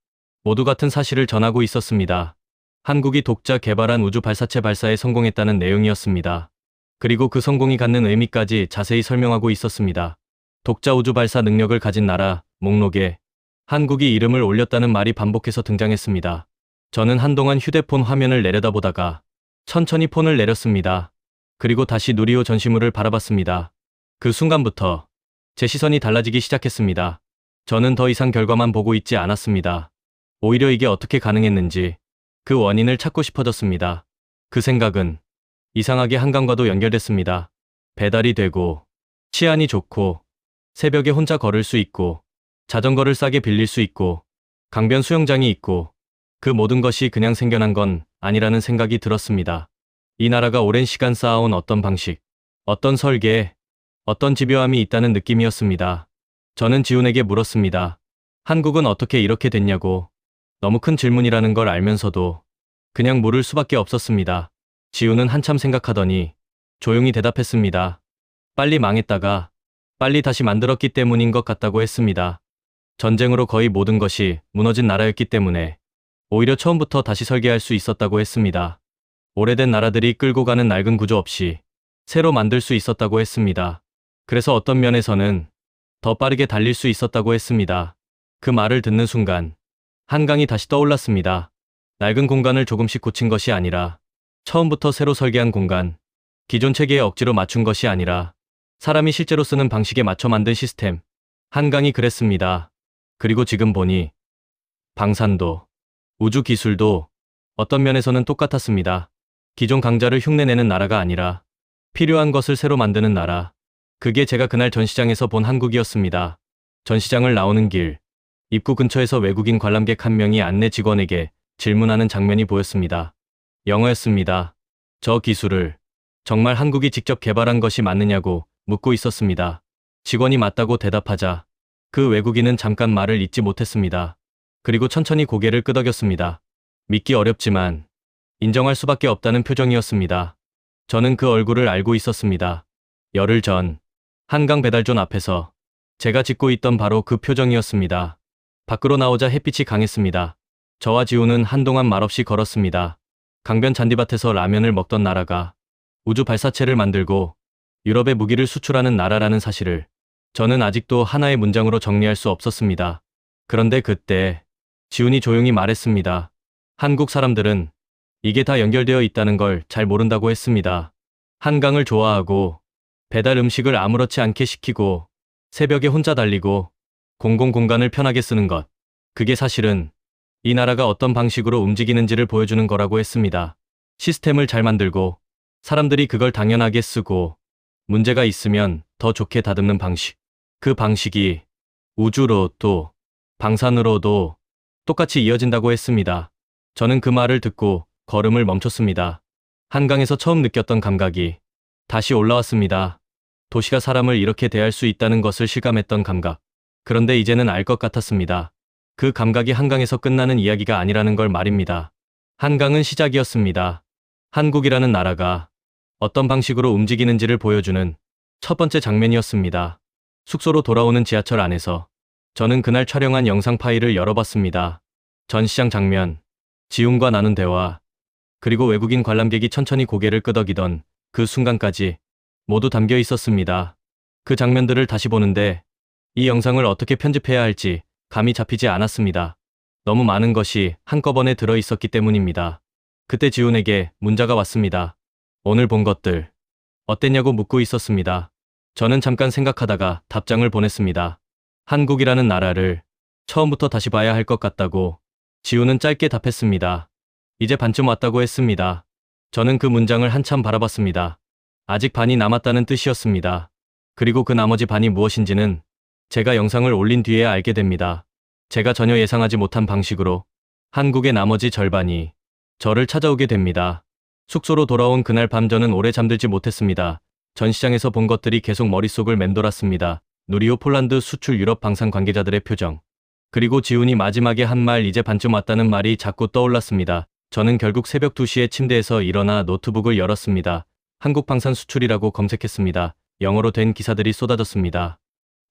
모두 같은 사실을 전하고 있었습니다. 한국이 독자 개발한 우주 발사체 발사에 성공했다는 내용이었습니다. 그리고 그 성공이 갖는 의미까지 자세히 설명하고 있었습니다. 독자 우주 발사 능력을 가진 나라 목록에 한국이 이름을 올렸다는 말이 반복해서 등장했습니다. 저는 한동안 휴대폰 화면을 내려다보다가 천천히 폰을 내렸습니다. 그리고 다시 누리호 전시물을 바라봤습니다. 그 순간부터 제 시선이 달라지기 시작했습니다. 저는 더 이상 결과만 보고 있지 않았습니다. 오히려 이게 어떻게 가능했는지 그 원인을 찾고 싶어졌습니다. 그 생각은 이상하게 한강과도 연결됐습니다. 배달이 되고, 치안이 좋고, 새벽에 혼자 걸을 수 있고, 자전거를 싸게 빌릴 수 있고, 강변 수영장이 있고, 그 모든 것이 그냥 생겨난 건 아니라는 생각이 들었습니다. 이 나라가 오랜 시간 쌓아온 어떤 방식, 어떤 설계, 어떤 집요함이 있다는 느낌이었습니다. 저는 지훈에게 물었습니다. 한국은 어떻게 이렇게 됐냐고. 너무 큰 질문이라는 걸 알면서도 그냥 물을 수밖에 없었습니다. 지훈은 한참 생각하더니 조용히 대답했습니다. 빨리 망했다가 빨리 다시 만들었기 때문인 것 같다고 했습니다. 전쟁으로 거의 모든 것이 무너진 나라였기 때문에 오히려 처음부터 다시 설계할 수 있었다고 했습니다. 오래된 나라들이 끌고 가는 낡은 구조 없이 새로 만들 수 있었다고 했습니다. 그래서 어떤 면에서는 더 빠르게 달릴 수 있었다고 했습니다. 그 말을 듣는 순간 한강이 다시 떠올랐습니다. 낡은 공간을 조금씩 고친 것이 아니라 처음부터 새로 설계한 공간, 기존 체계에 억지로 맞춘 것이 아니라 사람이 실제로 쓰는 방식에 맞춰 만든 시스템. 한강이 그랬습니다. 그리고 지금 보니 방산도, 우주 기술도 어떤 면에서는 똑같았습니다. 기존 강자를 흉내내는 나라가 아니라 필요한 것을 새로 만드는 나라. 그게 제가 그날 전시장에서 본 한국이었습니다. 전시장을 나오는 길, 입구 근처에서 외국인 관람객 한 명이 안내 직원에게 질문하는 장면이 보였습니다. 영어였습니다. 저 기술을 정말 한국이 직접 개발한 것이 맞느냐고 묻고 있었습니다. 직원이 맞다고 대답하자 그 외국인은 잠깐 말을 잇지 못했습니다. 그리고 천천히 고개를 끄덕였습니다. 믿기 어렵지만 인정할 수밖에 없다는 표정이었습니다. 저는 그 얼굴을 알고 있었습니다. 열흘 전 한강 배달존 앞에서 제가 짓고 있던 바로 그 표정이었습니다. 밖으로 나오자 햇빛이 강했습니다. 저와 지우는 한동안 말없이 걸었습니다. 강변 잔디밭에서 라면을 먹던 나라가 우주 발사체를 만들고 유럽에 무기를 수출하는 나라라는 사실을 저는 아직도 하나의 문장으로 정리할 수 없었습니다. 그런데 그때 지훈이 조용히 말했습니다. 한국 사람들은 이게 다 연결되어 있다는 걸 잘 모른다고 했습니다. 한강을 좋아하고 배달 음식을 아무렇지 않게 시키고 새벽에 혼자 달리고 공공공간을 편하게 쓰는 것. 그게 사실은 이 나라가 어떤 방식으로 움직이는지를 보여주는 거라고 했습니다. 시스템을 잘 만들고 사람들이 그걸 당연하게 쓰고 문제가 있으면 더 좋게 다듬는 방식. 그 방식이 우주로도 방산으로도 똑같이 이어진다고 했습니다. 저는 그 말을 듣고 걸음을 멈췄습니다. 한강에서 처음 느꼈던 감각이 다시 올라왔습니다. 도시가 사람을 이렇게 대할 수 있다는 것을 실감했던 감각. 그런데 이제는 알 것 같았습니다. 그 감각이 한강에서 끝나는 이야기가 아니라는 걸 말입니다. 한강은 시작이었습니다. 한국이라는 나라가 어떤 방식으로 움직이는지를 보여주는 첫 번째 장면이었습니다. 숙소로 돌아오는 지하철 안에서 저는 그날 촬영한 영상 파일을 열어봤습니다. 전시장 장면, 지훈과 나눈 대화, 그리고 외국인 관람객이 천천히 고개를 끄덕이던 그 순간까지 모두 담겨 있었습니다. 그 장면들을 다시 보는데 이 영상을 어떻게 편집해야 할지 감이 잡히지 않았습니다. 너무 많은 것이 한꺼번에 들어 있었기 때문입니다. 그때 지훈에게 문자가 왔습니다. 오늘 본 것들 어땠냐고 묻고 있었습니다. 저는 잠깐 생각하다가 답장을 보냈습니다. 한국이라는 나라를 처음부터 다시 봐야 할 것 같다고. 지훈은 짧게 답했습니다. 이제 반쯤 왔다고 했습니다. 저는 그 문장을 한참 바라봤습니다. 아직 반이 남았다는 뜻이었습니다. 그리고 그 나머지 반이 무엇인지는 제가 영상을 올린 뒤에 알게 됩니다. 제가 전혀 예상하지 못한 방식으로 한국의 나머지 절반이 저를 찾아오게 됩니다. 숙소로 돌아온 그날 밤 저는 오래 잠들지 못했습니다. 전시장에서 본 것들이 계속 머릿속을 맴돌았습니다. 누리호 폴란드 수출 유럽 방산 관계자들의 표정. 그리고 지훈이 마지막에 한 말 이제 반쯤 왔다는 말이 자꾸 떠올랐습니다. 저는 결국 새벽 2시에 침대에서 일어나 노트북을 열었습니다. 한국 방산 수출이라고 검색했습니다. 영어로 된 기사들이 쏟아졌습니다.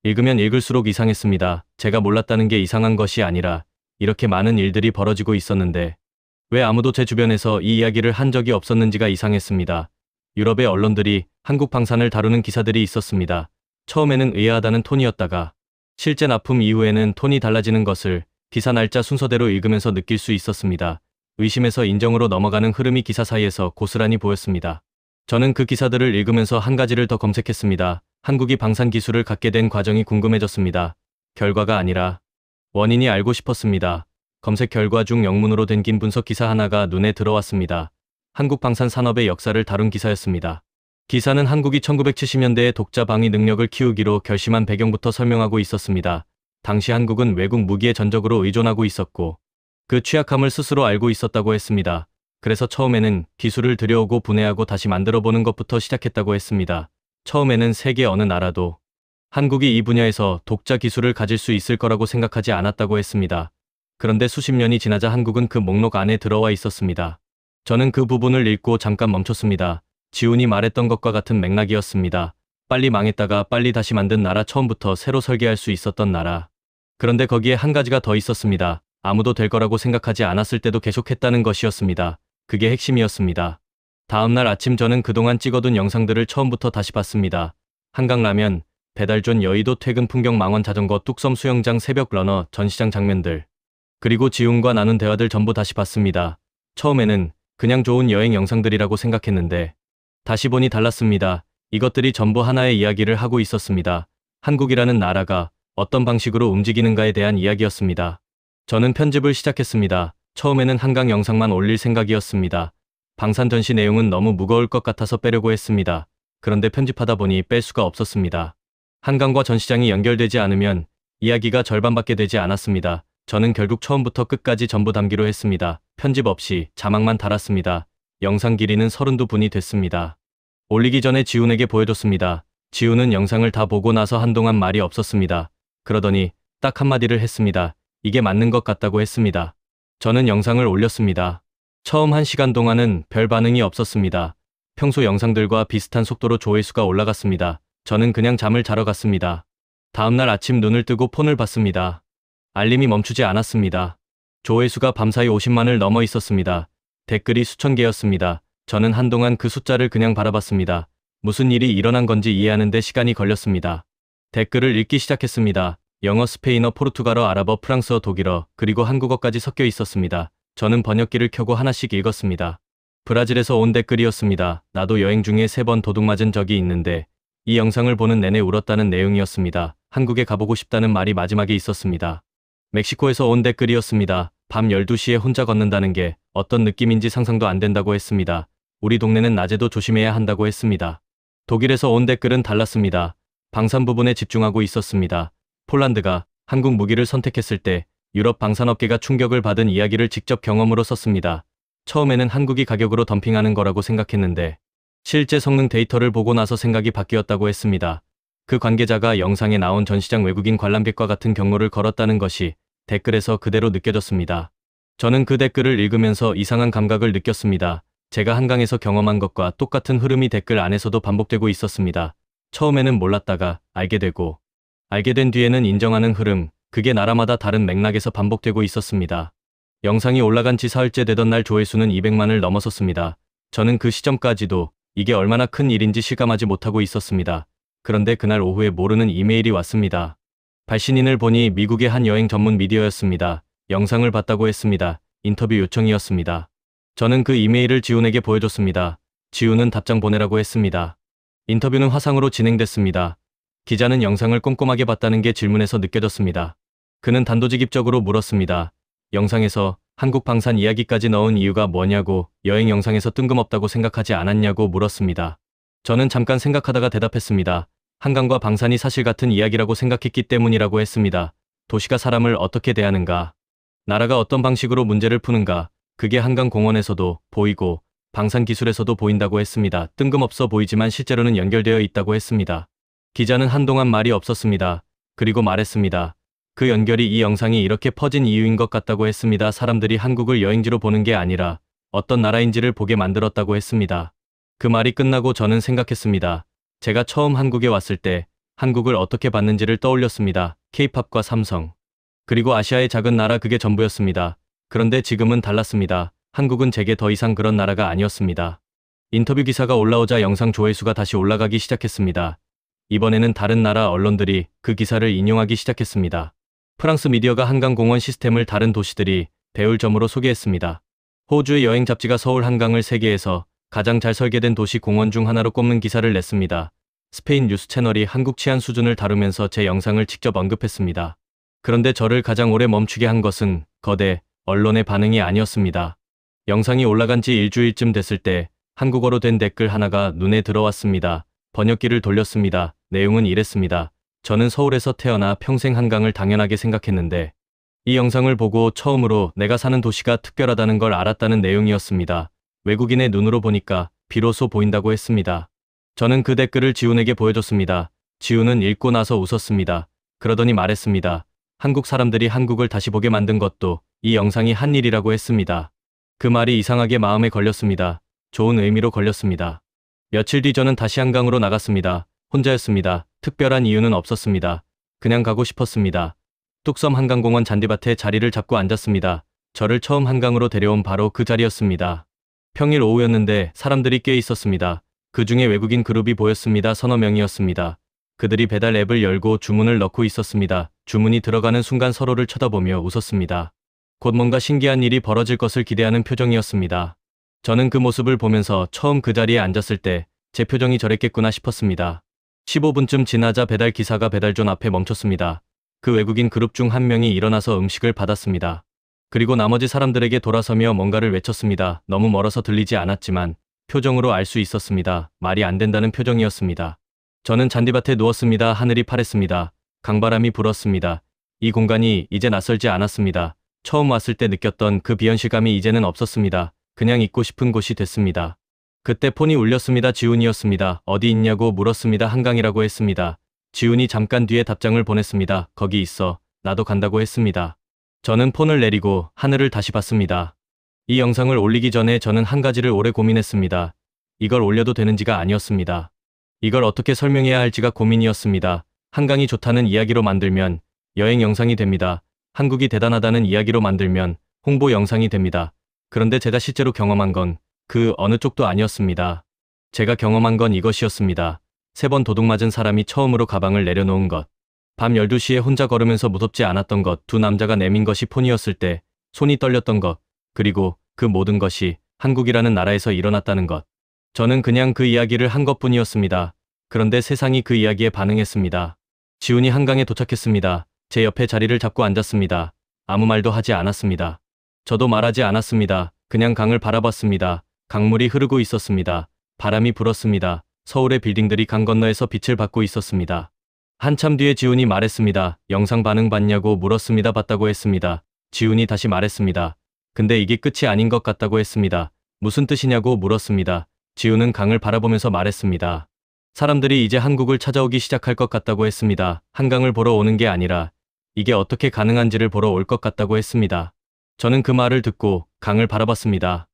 읽으면 읽을수록 이상했습니다. 제가 몰랐다는 게 이상한 것이 아니라 이렇게 많은 일들이 벌어지고 있었는데 왜 아무도 제 주변에서 이 이야기를 한 적이 없었는지가 이상했습니다. 유럽의 언론들이 한국 방산을 다루는 기사들이 있었습니다. 처음에는 의아하다는 톤이었다가 실제 납품 이후에는 톤이 달라지는 것을 기사 날짜 순서대로 읽으면서 느낄 수 있었습니다. 의심에서 인정으로 넘어가는 흐름이 기사 사이에서 고스란히 보였습니다. 저는 그 기사들을 읽으면서 한 가지를 더 검색했습니다. 한국이 방산 기술을 갖게 된 과정이 궁금해졌습니다. 결과가 아니라 원인이 알고 싶었습니다. 검색 결과 중 영문으로 된 긴 분석 기사 하나가 눈에 들어왔습니다. 한국 방산 산업의 역사를 다룬 기사였습니다. 기사는 한국이 1970년대에 독자 방위 능력을 키우기로 결심한 배경부터 설명하고 있었습니다. 당시 한국은 외국 무기에 전적으로 의존하고 있었고 그 취약함을 스스로 알고 있었다고 했습니다. 그래서 처음에는 기술을 들여오고 분해하고 다시 만들어보는 것부터 시작했다고 했습니다. 처음에는 세계 어느 나라도 한국이 이 분야에서 독자 기술을 가질 수 있을 거라고 생각하지 않았다고 했습니다. 그런데 수십 년이 지나자 한국은 그 목록 안에 들어와 있었습니다. 저는 그 부분을 읽고 잠깐 멈췄습니다. 지훈이 말했던 것과 같은 맥락이었습니다. 빨리 망했다가 빨리 다시 만든 나라, 처음부터 새로 설계할 수 있었던 나라. 그런데 거기에 한 가지가 더 있었습니다. 아무도 될 거라고 생각하지 않았을 때도 계속했다는 것이었습니다. 그게 핵심이었습니다. 다음날 아침 저는 그동안 찍어둔 영상들을 처음부터 다시 봤습니다. 한강라면, 배달존, 여의도 퇴근 풍경, 망원 자전거, 뚝섬 수영장, 새벽 러너, 전시장 장면들. 그리고 지훈과 나눈 대화들 전부 다시 봤습니다. 처음에는 그냥 좋은 여행 영상들이라고 생각했는데 다시 보니 달랐습니다. 이것들이 전부 하나의 이야기를 하고 있었습니다. 한국이라는 나라가 어떤 방식으로 움직이는가에 대한 이야기였습니다. 저는 편집을 시작했습니다. 처음에는 한강 영상만 올릴 생각이었습니다. 방산 전시 내용은 너무 무거울 것 같아서 빼려고 했습니다. 그런데 편집하다 보니 뺄 수가 없었습니다. 한강과 전시장이 연결되지 않으면 이야기가 절반밖에 되지 않았습니다. 저는 결국 처음부터 끝까지 전부 담기로 했습니다. 편집 없이 자막만 달았습니다. 영상 길이는 32분이 됐습니다. 올리기 전에 지훈에게 보여줬습니다. 지훈은 영상을 다 보고 나서 한동안 말이 없었습니다. 그러더니 딱 한마디를 했습니다. 이게 맞는 것 같다고 했습니다. 저는 영상을 올렸습니다. 처음 1시간 동안은 별 반응이 없었습니다. 평소 영상들과 비슷한 속도로 조회수가 올라갔습니다. 저는 그냥 잠을 자러 갔습니다. 다음날 아침 눈을 뜨고 폰을 봤습니다. 알림이 멈추지 않았습니다. 조회수가 밤사이 50만을 넘어 있었습니다. 댓글이 수천 개였습니다. 저는 한동안 그 숫자를 그냥 바라봤습니다. 무슨 일이 일어난 건지 이해하는데 시간이 걸렸습니다. 댓글을 읽기 시작했습니다. 영어, 스페인어, 포르투갈어, 아랍어, 프랑스어, 독일어, 그리고 한국어까지 섞여 있었습니다. 저는 번역기를 켜고 하나씩 읽었습니다. 브라질에서 온 댓글이었습니다. 나도 여행 중에 3번 도둑 맞은 적이 있는데 이 영상을 보는 내내 울었다는 내용이었습니다. 한국에 가보고 싶다는 말이 마지막에 있었습니다. 멕시코에서 온 댓글이었습니다. 밤 12시에 혼자 걷는다는 게 어떤 느낌인지 상상도 안 된다고 했습니다. 우리 동네는 낮에도 조심해야 한다고 했습니다. 독일에서 온 댓글은 달랐습니다. 방산 부분에 집중하고 있었습니다. 폴란드가 한국 무기를 선택했을 때 유럽 방산업계가 충격을 받은 이야기를 직접 경험으로 썼습니다. 처음에는 한국이 가격으로 덤핑하는 거라고 생각했는데 실제 성능 데이터를 보고 나서 생각이 바뀌었다고 했습니다. 그 관계자가 영상에 나온 전시장 외국인 관람객과 같은 경로를 걸었다는 것이 댓글에서 그대로 느껴졌습니다. 저는 그 댓글을 읽으면서 이상한 감각을 느꼈습니다. 제가 한강에서 경험한 것과 똑같은 흐름이 댓글 안에서도 반복되고 있었습니다. 처음에는 몰랐다가 알게 되고 알게 된 뒤에는 인정하는 흐름, 그게 나라마다 다른 맥락에서 반복되고 있었습니다. 영상이 올라간 지 사흘째 되던 날 조회수는 200만을 넘어섰습니다. 저는 그 시점까지도 이게 얼마나 큰 일인지 실감하지 못하고 있었습니다. 그런데 그날 오후에 모르는 이메일이 왔습니다. 발신인을 보니 미국의 한 여행 전문 미디어였습니다. 영상을 봤다고 했습니다. 인터뷰 요청이었습니다. 저는 그 이메일을 지훈에게 보여줬습니다. 지훈은 답장 보내라고 했습니다. 인터뷰는 화상으로 진행됐습니다. 기자는 영상을 꼼꼼하게 봤다는 게 질문에서 느껴졌습니다. 그는 단도직입적으로 물었습니다. 영상에서 한국 방산 이야기까지 넣은 이유가 뭐냐고, 여행 영상에서 뜬금없다고 생각하지 않았냐고 물었습니다. 저는 잠깐 생각하다가 대답했습니다. 한강과 방산이 사실 같은 이야기라고 생각했기 때문이라고 했습니다. 도시가 사람을 어떻게 대하는가, 나라가 어떤 방식으로 문제를 푸는가, 그게 한강공원에서도 보이고 방산기술에서도 보인다고 했습니다. 뜬금없어 보이지만 실제로는 연결되어 있다고 했습니다. 기자는 한동안 말이 없었습니다. 그리고 말했습니다. 그 연결이 이 영상이 이렇게 퍼진 이유인 것 같다고 했습니다. 사람들이 한국을 여행지로 보는 게 아니라 어떤 나라인지를 보게 만들었다고 했습니다. 그 말이 끝나고 저는 생각했습니다. 제가 처음 한국에 왔을 때 한국을 어떻게 봤는지를 떠올렸습니다. K-팝과 삼성. 그리고 아시아의 작은 나라, 그게 전부였습니다. 그런데 지금은 달랐습니다. 한국은 제게 더 이상 그런 나라가 아니었습니다. 인터뷰 기사가 올라오자 영상 조회수가 다시 올라가기 시작했습니다. 이번에는 다른 나라 언론들이 그 기사를 인용하기 시작했습니다. 프랑스 미디어가 한강공원 시스템을 다른 도시들이 배울 점으로 소개했습니다. 호주의 여행 잡지가 서울 한강을 세계에서 가장 잘 설계된 도시 공원 중 하나로 꼽는 기사를 냈습니다. 스페인 뉴스 채널이 한국 치안 수준을 다루면서 제 영상을 직접 언급했습니다. 그런데 저를 가장 오래 멈추게 한 것은 거대 언론의 반응이 아니었습니다. 영상이 올라간 지 일주일쯤 됐을 때 한국어로 된 댓글 하나가 눈에 들어왔습니다. 번역기를 돌렸습니다. 내용은 이랬습니다. 저는 서울에서 태어나 평생 한강을 당연하게 생각했는데 이 영상을 보고 처음으로 내가 사는 도시가 특별하다는 걸 알았다는 내용이었습니다. 외국인의 눈으로 보니까 비로소 보인다고 했습니다. 저는 그 댓글을 지훈에게 보여줬습니다. 지훈은 읽고 나서 웃었습니다. 그러더니 말했습니다. 한국 사람들이 한국을 다시 보게 만든 것도 이 영상이 한 일이라고 했습니다. 그 말이 이상하게 마음에 걸렸습니다. 좋은 의미로 걸렸습니다. 며칠 뒤 저는 다시 한강으로 나갔습니다. 혼자였습니다. 특별한 이유는 없었습니다. 그냥 가고 싶었습니다. 뚝섬 한강공원 잔디밭에 자리를 잡고 앉았습니다. 저를 처음 한강으로 데려온 바로 그 자리였습니다. 평일 오후였는데 사람들이 꽤 있었습니다. 그 중에 외국인 그룹이 보였습니다. 서너 명이었습니다. 그들이 배달 앱을 열고 주문을 넣고 있었습니다. 주문이 들어가는 순간 서로를 쳐다보며 웃었습니다. 곧 뭔가 신기한 일이 벌어질 것을 기대하는 표정이었습니다. 저는 그 모습을 보면서 처음 그 자리에 앉았을 때 제 표정이 저랬겠구나 싶었습니다. 15분쯤 지나자 배달 기사가 배달존 앞에 멈췄습니다. 그 외국인 그룹 중 한 명이 일어나서 음식을 받았습니다. 그리고 나머지 사람들에게 돌아서며 뭔가를 외쳤습니다. 너무 멀어서 들리지 않았지만 표정으로 알 수 있었습니다. 말이 안 된다는 표정이었습니다. 저는 잔디밭에 누웠습니다. 하늘이 파랬습니다. 강바람이 불었습니다. 이 공간이 이제 낯설지 않았습니다. 처음 왔을 때 느꼈던 그 비현실감이 이제는 없었습니다. 그냥 있고 싶은 곳이 됐습니다. 그때 폰이 울렸습니다. 지훈이었습니다. 어디 있냐고 물었습니다. 한강이라고 했습니다. 지훈이 잠깐 뒤에 답장을 보냈습니다. 거기 있어. 나도 간다고 했습니다. 저는 폰을 내리고 하늘을 다시 봤습니다. 이 영상을 올리기 전에 저는 한 가지를 오래 고민했습니다. 이걸 올려도 되는지가 아니었습니다. 이걸 어떻게 설명해야 할지가 고민이었습니다. 한강이 좋다는 이야기로 만들면 여행 영상이 됩니다. 한국이 대단하다는 이야기로 만들면 홍보 영상이 됩니다. 그런데 제가 실제로 경험한 건 그 어느 쪽도 아니었습니다. 제가 경험한 건 이것이었습니다. 3번 도둑 맞은 사람이 처음으로 가방을 내려놓은 것. 밤 12시에 혼자 걸으면서 무섭지 않았던 것. 두 남자가 내민 것이 폰이었을 때 손이 떨렸던 것. 그리고 그 모든 것이 한국이라는 나라에서 일어났다는 것. 저는 그냥 그 이야기를 한 것뿐이었습니다. 그런데 세상이 그 이야기에 반응했습니다. 지훈이 한강에 도착했습니다. 제 옆에 자리를 잡고 앉았습니다. 아무 말도 하지 않았습니다. 저도 말하지 않았습니다. 그냥 강을 바라봤습니다. 강물이 흐르고 있었습니다. 바람이 불었습니다. 서울의 빌딩들이 강 건너에서 빛을 받고 있었습니다. 한참 뒤에 지훈이 말했습니다. 영상 반응 봤냐고 물었습니다. 봤다고 했습니다. 지훈이 다시 말했습니다. 근데 이게 끝이 아닌 것 같다고 했습니다. 무슨 뜻이냐고 물었습니다. 지훈은 강을 바라보면서 말했습니다. 사람들이 이제 한국을 찾아오기 시작할 것 같다고 했습니다. 한강을 보러 오는 게 아니라 이게 어떻게 가능한지를 보러 올 것 같다고 했습니다. 저는 그 말을 듣고 강을 바라봤습니다.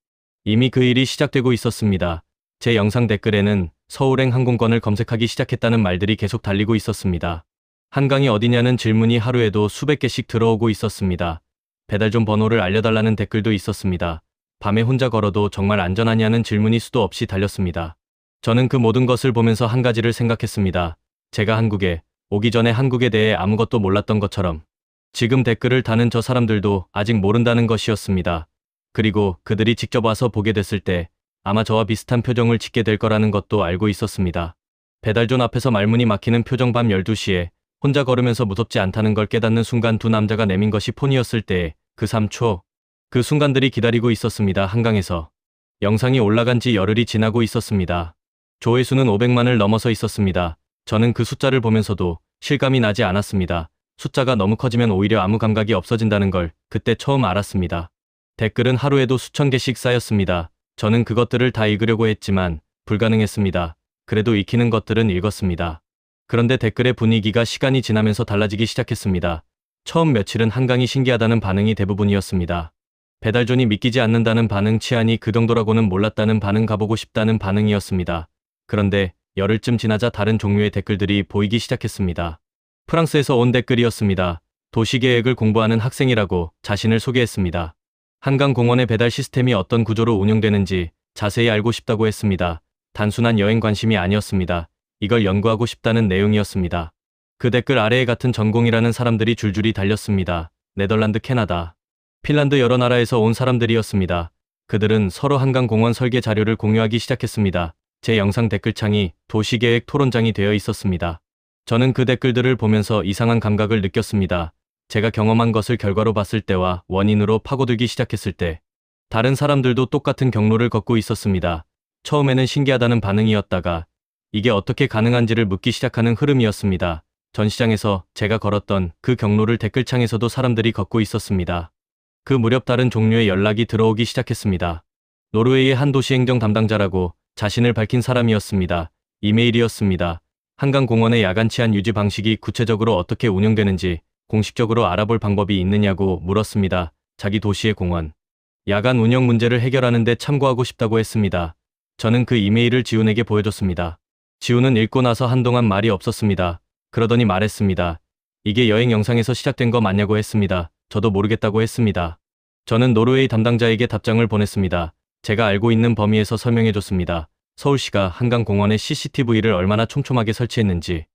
이미 그 일이 시작되고 있었습니다. 제 영상 댓글에는 서울행 항공권을 검색하기 시작했다는 말들이 계속 달리고 있었습니다. 한강이 어디냐는 질문이 하루에도 수백 개씩 들어오고 있었습니다. 배달존 번호를 알려달라는 댓글도 있었습니다. 밤에 혼자 걸어도 정말 안전하냐는 질문이 수도 없이 달렸습니다. 저는 그 모든 것을 보면서 한 가지를 생각했습니다. 제가 한국에 오기 전에 한국에 대해 아무것도 몰랐던 것처럼 지금 댓글을 다는 저 사람들도 아직 모른다는 것이었습니다. 그리고 그들이 직접 와서 보게 됐을 때 아마 저와 비슷한 표정을 짓게 될 거라는 것도 알고 있었습니다. 배달존 앞에서 말문이 막히는 표정. 밤 12시에 혼자 걸으면서 무섭지 않다는 걸 깨닫는 순간 두 남자가 내민 것이 폰이었을 때의 그 3초. 그 순간들이 기다리고 있었습니다. 한강에서. 영상이 올라간 지 열흘이 지나고 있었습니다. 조회수는 500만을 넘어서 있었습니다. 저는 그 숫자를 보면서도 실감이 나지 않았습니다. 숫자가 너무 커지면 오히려 아무 감각이 없어진다는 걸 그때 처음 알았습니다. 댓글은 하루에도 수천 개씩 쌓였습니다. 저는 그것들을 다 읽으려고 했지만 불가능했습니다. 그래도 읽히는 것들은 읽었습니다. 그런데 댓글의 분위기가 시간이 지나면서 달라지기 시작했습니다. 처음 며칠은 한강이 신기하다는 반응이 대부분이었습니다. 배달존이 믿기지 않는다는 반응, 치안이 그 정도라고는 몰랐다는 반응, 가보고 싶다는 반응이었습니다. 그런데 열흘쯤 지나자 다른 종류의 댓글들이 보이기 시작했습니다. 프랑스에서 온 댓글이었습니다. 도시계획을 공부하는 학생이라고 자신을 소개했습니다. 한강공원의 배달 시스템이 어떤 구조로 운영되는지 자세히 알고 싶다고 했습니다. 단순한 여행 관심이 아니었습니다. 이걸 연구하고 싶다는 내용이었습니다. 그 댓글 아래에 같은 전공이라는 사람들이 줄줄이 달렸습니다. 네덜란드, 캐나다, 핀란드 여러 나라에서 온 사람들이었습니다. 그들은 서로 한강공원 설계 자료를 공유하기 시작했습니다. 제 영상 댓글창이 도시계획 토론장이 되어 있었습니다. 저는 그 댓글들을 보면서 이상한 감각을 느꼈습니다. 제가 경험한 것을 결과로 봤을 때와 원인으로 파고들기 시작했을 때 다른 사람들도 똑같은 경로를 걷고 있었습니다. 처음에는 신기하다는 반응이었다가 이게 어떻게 가능한지를 묻기 시작하는 흐름이었습니다. 전시장에서 제가 걸었던 그 경로를 댓글창에서도 사람들이 걷고 있었습니다. 그 무렵 다른 종류의 연락이 들어오기 시작했습니다. 노르웨이의 한 도시행정 담당자라고 자신을 밝힌 사람이었습니다. 이메일이었습니다. 한강공원의 야간 치안 유지 방식이 구체적으로 어떻게 운영되는지 공식적으로 알아볼 방법이 있느냐고 물었습니다. 자기 도시의 공원 야간 운영 문제를 해결하는 데 참고하고 싶다고 했습니다. 저는 그 이메일을 지훈에게 보여줬습니다. 지훈은 읽고 나서 한동안 말이 없었습니다. 그러더니 말했습니다. 이게 여행 영상에서 시작된 거 맞냐고 했습니다. 저도 모르겠다고 했습니다. 저는 노르웨이 담당자에게 답장을 보냈습니다. 제가 알고 있는 범위에서 설명해줬습니다. 서울시가 한강공원에 CCTV를 얼마나 촘촘하게 설치했는지,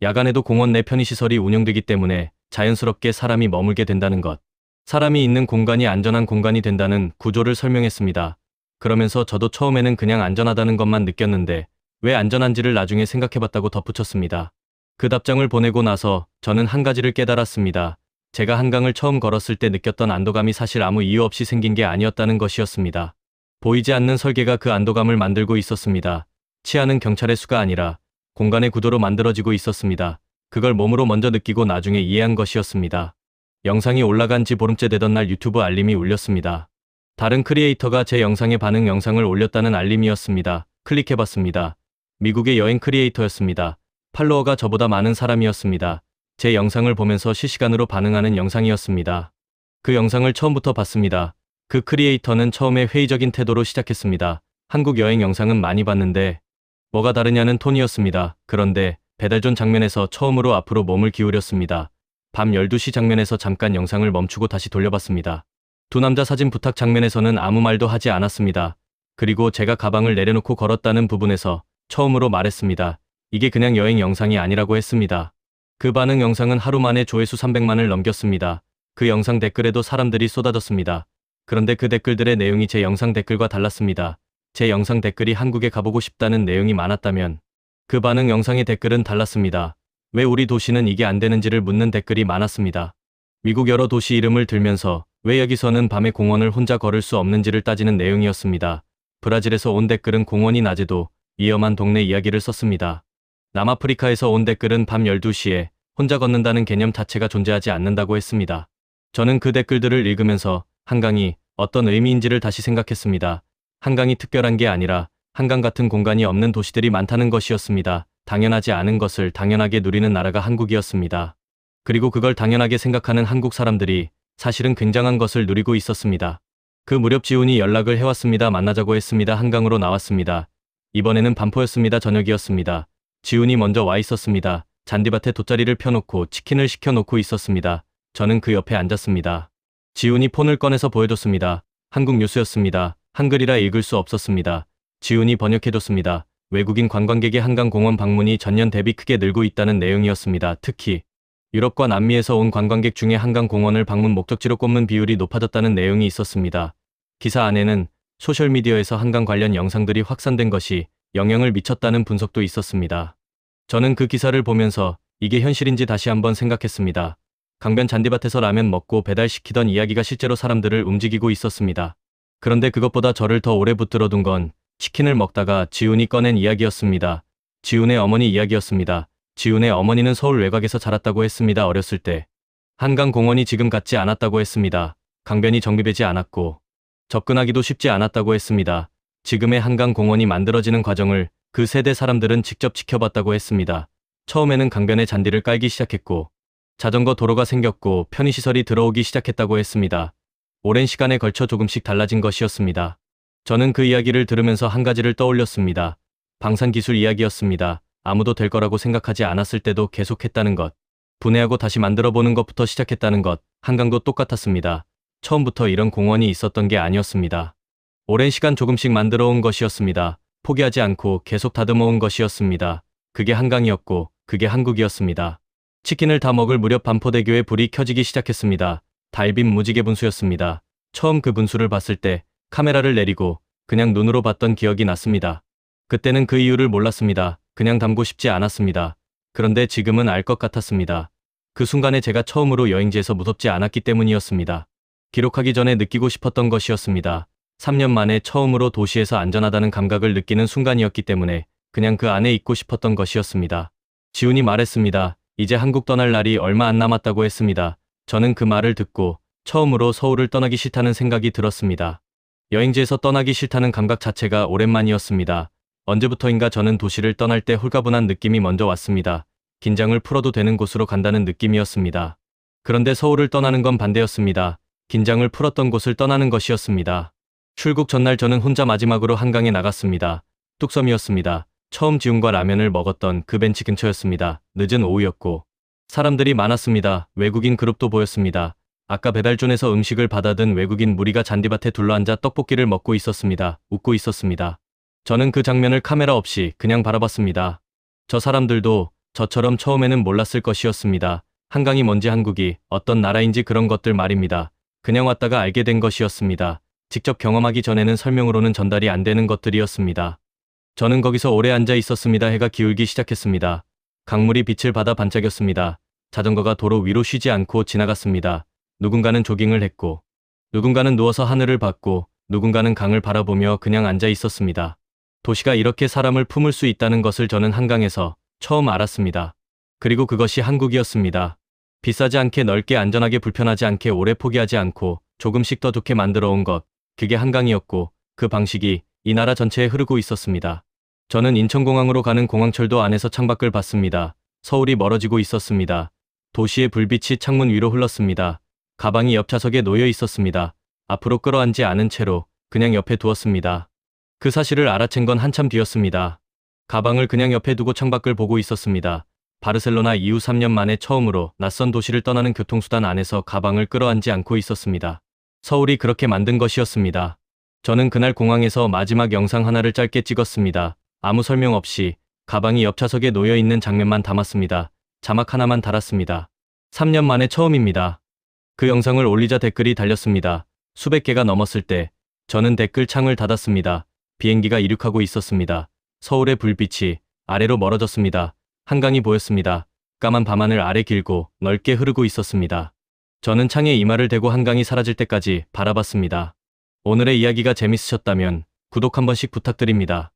야간에도 공원 내 편의시설이 운영되기 때문에 자연스럽게 사람이 머물게 된다는 것, 사람이 있는 공간이 안전한 공간이 된다는 구조를 설명했습니다. 그러면서 저도 처음에는 그냥 안전하다는 것만 느꼈는데 왜 안전한지를 나중에 생각해봤다고 덧붙였습니다. 그 답장을 보내고 나서 저는 한 가지를 깨달았습니다. 제가 한강을 처음 걸었을 때 느꼈던 안도감이 사실 아무 이유 없이 생긴 게 아니었다는 것이었습니다. 보이지 않는 설계가 그 안도감을 만들고 있었습니다. 치안은 경찰의 수가 아니라 공간의 구도로 만들어지고 있었습니다. 그걸 몸으로 먼저 느끼고 나중에 이해한 것이었습니다. 영상이 올라간 지 보름째 되던 날 유튜브 알림이 울렸습니다. 다른 크리에이터가 제 영상에 반응 영상을 올렸다는 알림이었습니다. 클릭해봤습니다. 미국의 여행 크리에이터였습니다. 팔로워가 저보다 많은 사람이었습니다. 제 영상을 보면서 실시간으로 반응하는 영상이었습니다. 그 영상을 처음부터 봤습니다. 그 크리에이터는 처음에 회의적인 태도로 시작했습니다. 한국 여행 영상은 많이 봤는데 뭐가 다르냐는 톤이었습니다. 그런데 배달존 장면에서 처음으로 앞으로 몸을 기울였습니다. 밤 12시 장면에서 잠깐 영상을 멈추고 다시 돌려봤습니다. 두 남자 사진 부탁 장면에서는 아무 말도 하지 않았습니다. 그리고 제가 가방을 내려놓고 걸었다는 부분에서 처음으로 말했습니다. 이게 그냥 여행 영상이 아니라고 했습니다. 그 반응 영상은 하루 만에 조회수 300만을 넘겼습니다. 그 영상 댓글에도 사람들이 쏟아졌습니다. 그런데 그 댓글들의 내용이 제 영상 댓글과 달랐습니다. 제 영상 댓글이 한국에 가보고 싶다는 내용이 많았다면 그 반응 영상의 댓글은 달랐습니다. 왜 우리 도시는 이게 안 되는지를 묻는 댓글이 많았습니다. 미국 여러 도시 이름을 들면서 왜 여기서는 밤에 공원을 혼자 걸을 수 없는지를 따지는 내용이었습니다. 브라질에서 온 댓글은 공원이 낮에도 위험한 동네 이야기를 썼습니다. 남아프리카에서 온 댓글은 밤 12시에 혼자 걷는다는 개념 자체가 존재하지 않는다고 했습니다. 저는 그 댓글들을 읽으면서 한강이 어떤 의미인지를 다시 생각했습니다. 한강이 특별한 게 아니라 한강 같은 공간이 없는 도시들이 많다는 것이었습니다. 당연하지 않은 것을 당연하게 누리는 나라가 한국이었습니다. 그리고 그걸 당연하게 생각하는 한국 사람들이 사실은 굉장한 것을 누리고 있었습니다. 그 무렵 지훈이 연락을 해왔습니다. 만나자고 했습니다. 한강으로 나왔습니다. 이번에는 반포였습니다. 저녁이었습니다. 지훈이 먼저 와 있었습니다. 잔디밭에 돗자리를 펴놓고 치킨을 시켜놓고 있었습니다. 저는 그 옆에 앉았습니다. 지훈이 폰을 꺼내서 보여줬습니다. 한국 뉴스였습니다. 한글이라 읽을 수 없었습니다. 지훈이 번역해줬습니다. 외국인 관광객의 한강공원 방문이 전년 대비 크게 늘고 있다는 내용이었습니다. 특히 유럽과 남미에서 온 관광객 중에 한강공원을 방문 목적지로 꼽는 비율이 높아졌다는 내용이 있었습니다. 기사 안에는 소셜미디어에서 한강 관련 영상들이 확산된 것이 영향을 미쳤다는 분석도 있었습니다. 저는 그 기사를 보면서 이게 현실인지 다시 한번 생각했습니다. 강변 잔디밭에서 라면 먹고 배달시키던 이야기가 실제로 사람들을 움직이고 있었습니다. 그런데 그것보다 저를 더 오래 붙들어둔 건 치킨을 먹다가 지훈이 꺼낸 이야기였습니다. 지훈의 어머니 이야기였습니다. 지훈의 어머니는 서울 외곽에서 자랐다고 했습니다. 어렸을 때 한강공원이 지금 같지 않았다고 했습니다. 강변이 정비되지 않았고 접근하기도 쉽지 않았다고 했습니다. 지금의 한강공원이 만들어지는 과정을 그 세대 사람들은 직접 지켜봤다고 했습니다. 처음에는 강변에 잔디를 깔기 시작했고 자전거 도로가 생겼고 편의시설이 들어오기 시작했다고 했습니다. 오랜 시간에 걸쳐 조금씩 달라진 것이었습니다. 저는 그 이야기를 들으면서 한 가지를 떠올렸습니다. 방산기술 이야기였습니다. 아무도 될 거라고 생각하지 않았을 때도 계속했다는 것. 분해하고 다시 만들어보는 것부터 시작했다는 것. 한강도 똑같았습니다. 처음부터 이런 공원이 있었던 게 아니었습니다. 오랜 시간 조금씩 만들어 온 것이었습니다. 포기하지 않고 계속 다듬어 온 것이었습니다. 그게 한강이었고 그게 한국이었습니다. 치킨을 다 먹을 무렵 반포대교에 불이 켜지기 시작했습니다. 달빛 무지개 분수였습니다. 처음 그 분수를 봤을 때 카메라를 내리고 그냥 눈으로 봤던 기억이 났습니다. 그때는 그 이유를 몰랐습니다. 그냥 담고 싶지 않았습니다. 그런데 지금은 알 것 같았습니다. 그 순간에 제가 처음으로 여행지에서 무섭지 않았기 때문이었습니다. 기록하기 전에 느끼고 싶었던 것이었습니다. 3년 만에 처음으로 도시에서 안전하다는 감각을 느끼는 순간이었기 때문에 그냥 그 안에 있고 싶었던 것이었습니다. 지훈이 말했습니다. 이제 한국 떠날 날이 얼마 안 남았다고 했습니다. 저는 그 말을 듣고 처음으로 서울을 떠나기 싫다는 생각이 들었습니다. 여행지에서 떠나기 싫다는 감각 자체가 오랜만이었습니다. 언제부터인가 저는 도시를 떠날 때 홀가분한 느낌이 먼저 왔습니다. 긴장을 풀어도 되는 곳으로 간다는 느낌이었습니다. 그런데 서울을 떠나는 건 반대였습니다. 긴장을 풀었던 곳을 떠나는 것이었습니다. 출국 전날 저는 혼자 마지막으로 한강에 나갔습니다. 뚝섬이었습니다. 처음 지훈과 라면을 먹었던 그 벤치 근처였습니다. 늦은 오후였고 사람들이 많았습니다. 외국인 그룹도 보였습니다. 아까 배달존에서 음식을 받아든 외국인 무리가 잔디밭에 둘러앉아 떡볶이를 먹고 있었습니다. 웃고 있었습니다. 저는 그 장면을 카메라 없이 그냥 바라봤습니다. 저 사람들도 저처럼 처음에는 몰랐을 것이었습니다. 한강이 뭔지 한국이 어떤 나라인지 그런 것들 말입니다. 그냥 왔다가 알게 된 것이었습니다. 직접 경험하기 전에는 설명으로는 전달이 안 되는 것들이었습니다. 저는 거기서 오래 앉아 있었습니다. 해가 기울기 시작했습니다. 강물이 빛을 받아 반짝였습니다. 자전거가 도로 위로 쉬지 않고 지나갔습니다. 누군가는 조깅을 했고 누군가는 누워서 하늘을 봤고 누군가는 강을 바라보며 그냥 앉아 있었습니다. 도시가 이렇게 사람을 품을 수 있다는 것을 저는 한강에서 처음 알았습니다. 그리고 그것이 한국이었습니다. 비싸지 않게 넓게 안전하게 불편하지 않게 오래 포기하지 않고 조금씩 더 좋게 만들어 온 것. 그게 한강이었고 그 방식이 이 나라 전체에 흐르고 있었습니다. 저는 인천공항으로 가는 공항철도 안에서 창밖을 봤습니다. 서울이 멀어지고 있었습니다. 도시의 불빛이 창문 위로 흘렀습니다. 가방이 옆 좌석에 놓여 있었습니다. 앞으로 끌어안지 않은 채로 그냥 옆에 두었습니다. 그 사실을 알아챈 건 한참 뒤였습니다. 가방을 그냥 옆에 두고 창밖을 보고 있었습니다. 바르셀로나 이후 3년 만에 처음으로 낯선 도시를 떠나는 교통수단 안에서 가방을 끌어안지 않고 있었습니다. 서울이 그렇게 만든 것이었습니다. 저는 그날 공항에서 마지막 영상 하나를 짧게 찍었습니다. 아무 설명 없이 가방이 옆 좌석에 놓여 있는 장면만 담았습니다. 자막 하나만 달았습니다. 3년 만에 처음입니다. 그 영상을 올리자 댓글이 달렸습니다. 수백 개가 넘었을 때 저는 댓글 창을 닫았습니다. 비행기가 이륙하고 있었습니다. 서울의 불빛이 아래로 멀어졌습니다. 한강이 보였습니다. 까만 밤하늘 아래 길고 넓게 흐르고 있었습니다. 저는 창에 이마를 대고 한강이 사라질 때까지 바라봤습니다. 오늘의 이야기가 재밌으셨다면 구독 한 번씩 부탁드립니다.